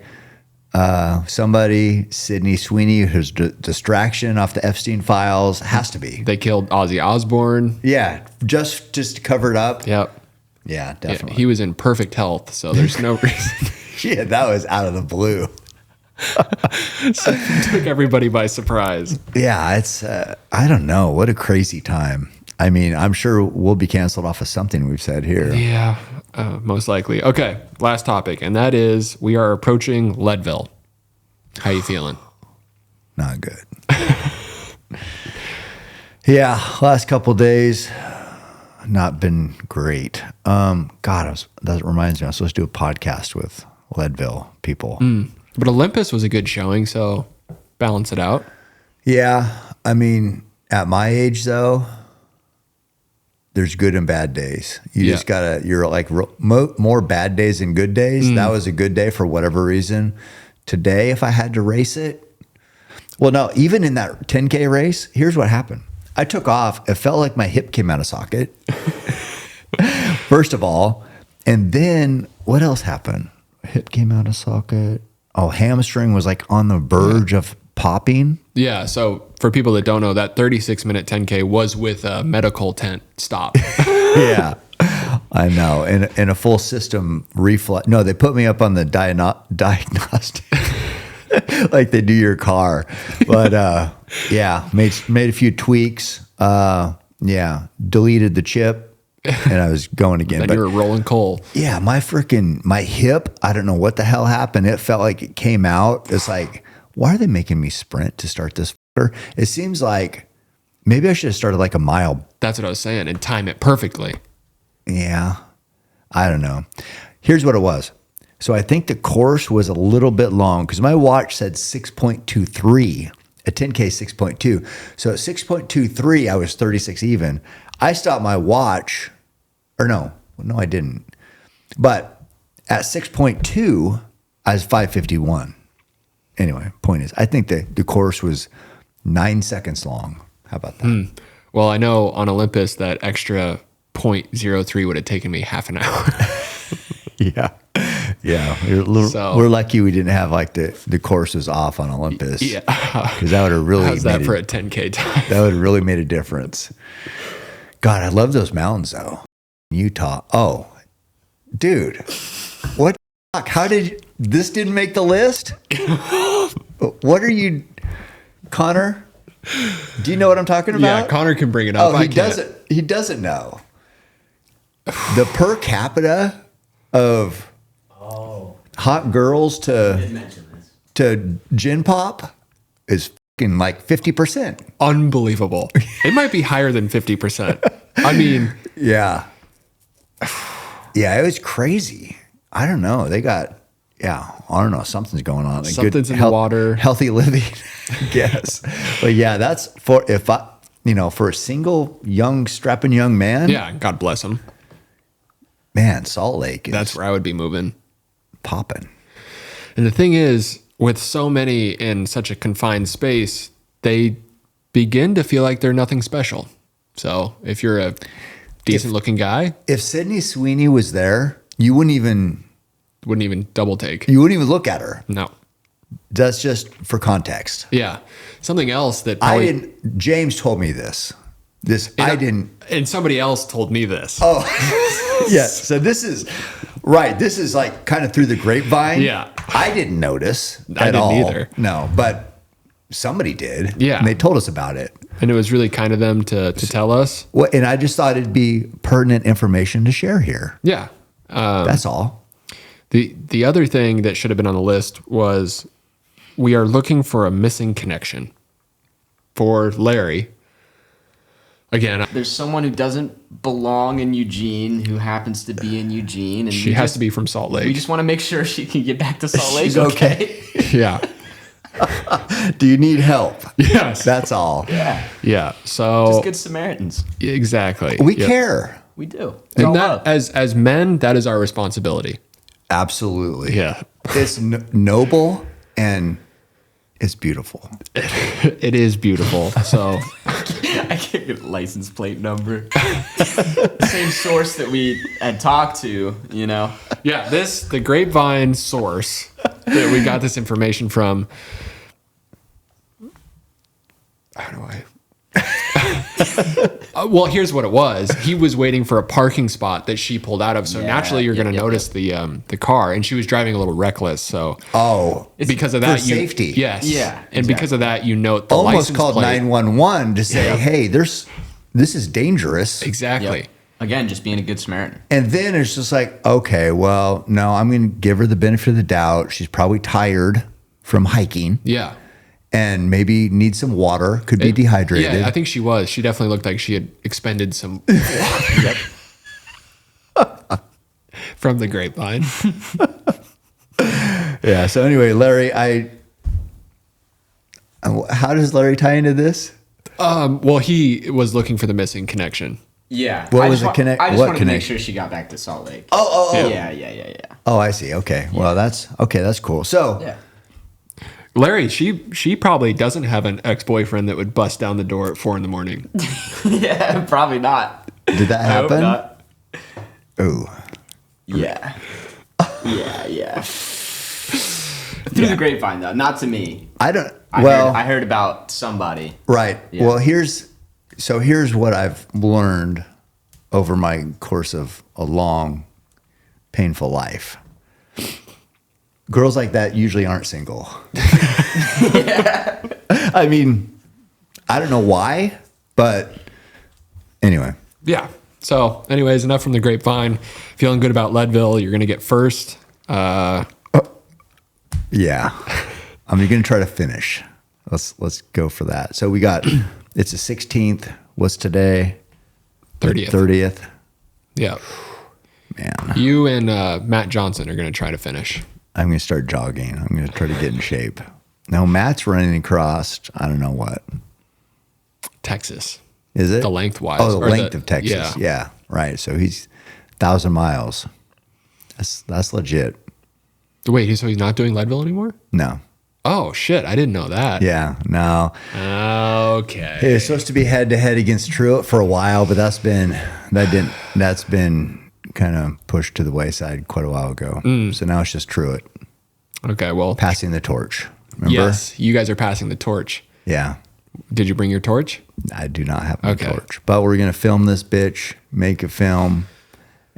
somebody. Sydney Sweeney, who's distraction off the Epstein Files, has to be. They killed Ozzy Osbourne. Yeah, just to cover it up. Yep. Yeah, Yeah, definitely. he was in perfect health, so there's no reason. Yeah, that was out of the blue. Took everybody by surprise. Yeah, it's I don't know. What a crazy time. I mean, I'm sure we'll be canceled off of something we've said here. Yeah, most likely. Okay, last topic, and that is we are approaching Leadville. How you feeling? Not good. Yeah, last couple days, not been great. That reminds me, I was supposed to do a podcast with Leadville people. But Olympus was a good showing, so balance it out. Yeah, I mean, at my age though, there's good and bad days. You just you're like more bad days than good days. That was a good day for whatever reason. Today, if I had to race it, well, no, even in that 10K race, here's what happened. I took off. It felt like my hip came out of socket. First of all, and then what else happened? Hip came out of socket. Oh, hamstring was like on the verge of popping. Yeah, so for people that don't know, that 36-minute 10K was with a medical tent stop. Yeah, I know. And a full system reflux. No, they put me up on the diagnostic like they do your car. But yeah, made a few tweaks. Yeah, deleted the chip. And I was going again. Then but you were rolling coal. yeah, my hip, I don't know what the hell happened. It felt like it came out. It's like, why are they making me sprint to start this? It seems like maybe I should have started like a mile. That's what I was saying, and time it perfectly. Yeah, I don't know. Here's what it was. So I think the course was a little bit long because my watch said 6.23, a 10K 6.2. So at 6.23, I was 36 even. I stopped my watch, or no, I didn't. But at 6.2, I was 5:51. Anyway, point is, I think the course was 9 seconds long. How about that? Well, I know on Olympus that extra 0.03 would have taken me half an hour. Yeah. Yeah. So- We're lucky we didn't have like the course was off on Olympus. Yeah. Because that would have really How's that made for a 10K time? that would have really made a difference. God, I love those mountains though. Utah. Oh, dude. What the fuck? How did this didn't make the list? What are you, Connor? Do you know what I'm talking about? Yeah, Connor can bring it up. Oh, I he can't. doesn't. He doesn't know. The per capita of hot girls to gin pop is fucking like 50%. Unbelievable. It might be higher than 50%. I mean, Yeah. Yeah, it was crazy. I don't know. They got, I don't know. Something's going on. Like Something's in the water. Healthy living, I guess. But yeah, that's for for a single strapping young man. yeah, God bless him. Man, Salt Lake is That's where I would be moving. popping. And the thing is, with so many in such a confined space, they begin to feel like they're nothing special. So if you're a decent looking guy, If Sydney Sweeney was there, you wouldn't even double take. look at her. No. That's just for context. Yeah. Something else that I probably, didn't. James told me this. I didn't. and somebody else told me this. Oh, yeah. So this is right. This is like kind of through the grapevine. Yeah. I didn't notice. I at didn't all. either. No, but somebody did. Yeah. And they told us about it. And it was really kind of them to tell us. Well, and I just thought it'd be pertinent information to share here. Yeah. That's all. The other thing that should have been on the list was we are looking for a missing connection for Larry. Again, There's someone who doesn't belong in Eugene who happens to be in Eugene, and she has to be from Salt Lake. We just want to make sure she can get back to Salt Lake. She's okay. Yeah. Do you need help? Yes. That's all. Yeah. So Just good Samaritans. exactly. We Yep. care. We do. It's And all that, love. as men, that is our responsibility. Absolutely. Yeah. It's noble and it's beautiful. It is beautiful. So I can't get a license plate number. Same source that we had talked to, you know. yeah, the grapevine source that we got this information from. How do I? Well, here's what it was. He was waiting for a parking spot that she pulled out of. So Yeah, naturally, you're yep, going to yep, notice the car, and she was driving a little reckless. So Oh, because of for that, safety. yes, Yeah, and because of that, you note the almost license called plate. 911 to say, hey, this is dangerous. Exactly. Yep. Again, just being a good Samaritan. And then it's just like, okay, well, no, I'm going to give her the benefit of the doubt. She's probably tired from hiking Yeah. and maybe needs some water, could be dehydrated. Yeah, I think she was. She definitely looked like she had expended some Yep. from the grapevine. Yeah. So anyway, Larry, how does Larry tie into this? Well, he was looking for the missing connection. Yeah. What I was just the connect- I just what wanted to make connect- sure she got back to Salt Lake. Oh. Yeah. Oh, I see. Okay. Well, that's cool. So Yeah. Larry, she probably doesn't have an ex-boyfriend that would bust down the door at 4 a.m. Yeah, probably not. did that I hope happen? not. Oh, Yeah. Yeah. Through the grapevine, though, not to me. I don't. I heard about somebody. Right. Yeah. Well, here's what I've learned over my course of a long, painful life. Girls like that usually aren't single. I mean, I don't know why, but anyway. Yeah. So, anyways, enough from the grapevine. Feeling good about Leadville. You're going to get first. Yeah. I'm going to try to finish. Let's go for that. So we got, it's the 16th. What's today? 30th. 30th. Yeah. Man, You and Matt Johnson are going to try to finish. I'm going to start jogging. I'm going to try to get in shape. Now, Matt's running across, I don't know what. Texas. Is it? The lengthwise. Oh, the or length of Texas. Yeah. Right. So he's 1,000 miles. That's legit. Wait, so he's not doing Leadville anymore? No. Oh, shit. I didn't know that. Yeah. No. Okay. It was supposed to be head to head against Truett for a while, but that's been kind of pushed to the wayside quite a while ago. So now it's just Truett Okay, well, passing the torch. Remember? yes, you guys are passing the torch. Yeah. Did you bring your torch? I do not have my Okay. torch, but we're going to film this bitch, make a film,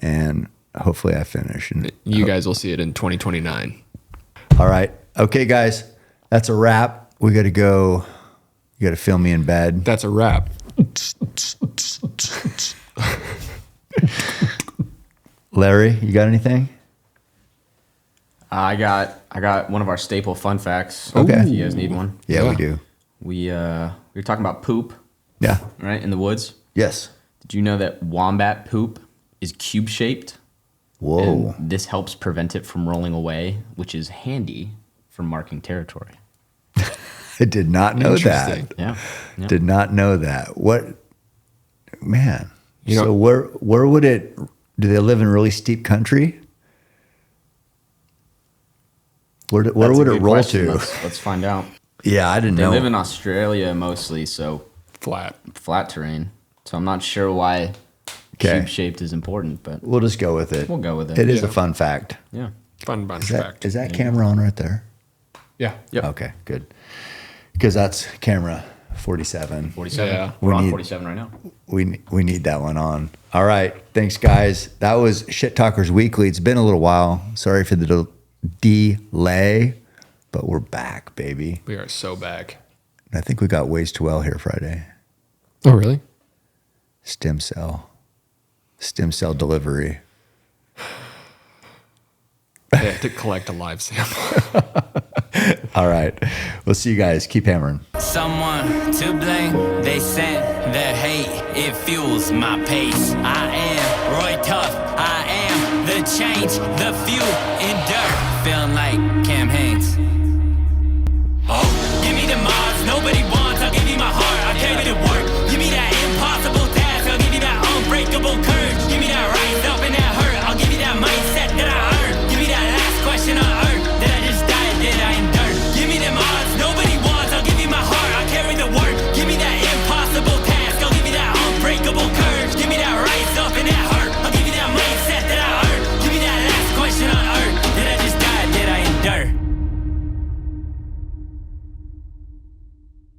and hopefully I finish. And You guys will see it in 2029. all right. Okay, guys, that's a wrap. We got to go. You got to film me in bed. That's a wrap. Larry, you got anything? I got one of our staple fun facts. Okay. If you guys need one. Yeah, Yeah. we do. We were talking about poop, Yeah. right, in the woods. Yes. Did you know that wombat poop is cube shaped? Whoa. And this helps prevent it from rolling away, which is handy for marking territory. I did not know that. Interesting. Yeah. Yeah. Did not know that. What, man? You know- So where would it? Do they live in really steep country? Where That's would a it good roll question. to? Let's find out. Yeah, I didn't They know. live in Australia mostly, so Flat. flat terrain. So I'm not sure why Okay. cube-shaped is important, but We'll just go with it. we'll go with it. It is a Yeah. fun fact. Yeah. Fun bunch Is that, fact. is that camera on right there? Yeah. Yep. Okay, good. Because that's camera 47. 47. Yeah. We're We on need- 47 right now. We need that one on. All right. Thanks, guys. That was Shit Talkers Weekly. It's been a little while. Sorry for the delay, but we're back, baby. We are so back. And I think we got Ways to Well here Friday. Oh, really? Stem cell delivery. They have to collect a live sample. All right. We'll see you guys. Keep hammering. Someone to blame, they sent their hate, it fuels my pace. I am Roy Tough, I am the change, the fuel in dirt, feeling like Cam Haynes. Oh, give me the Mars, nobody wants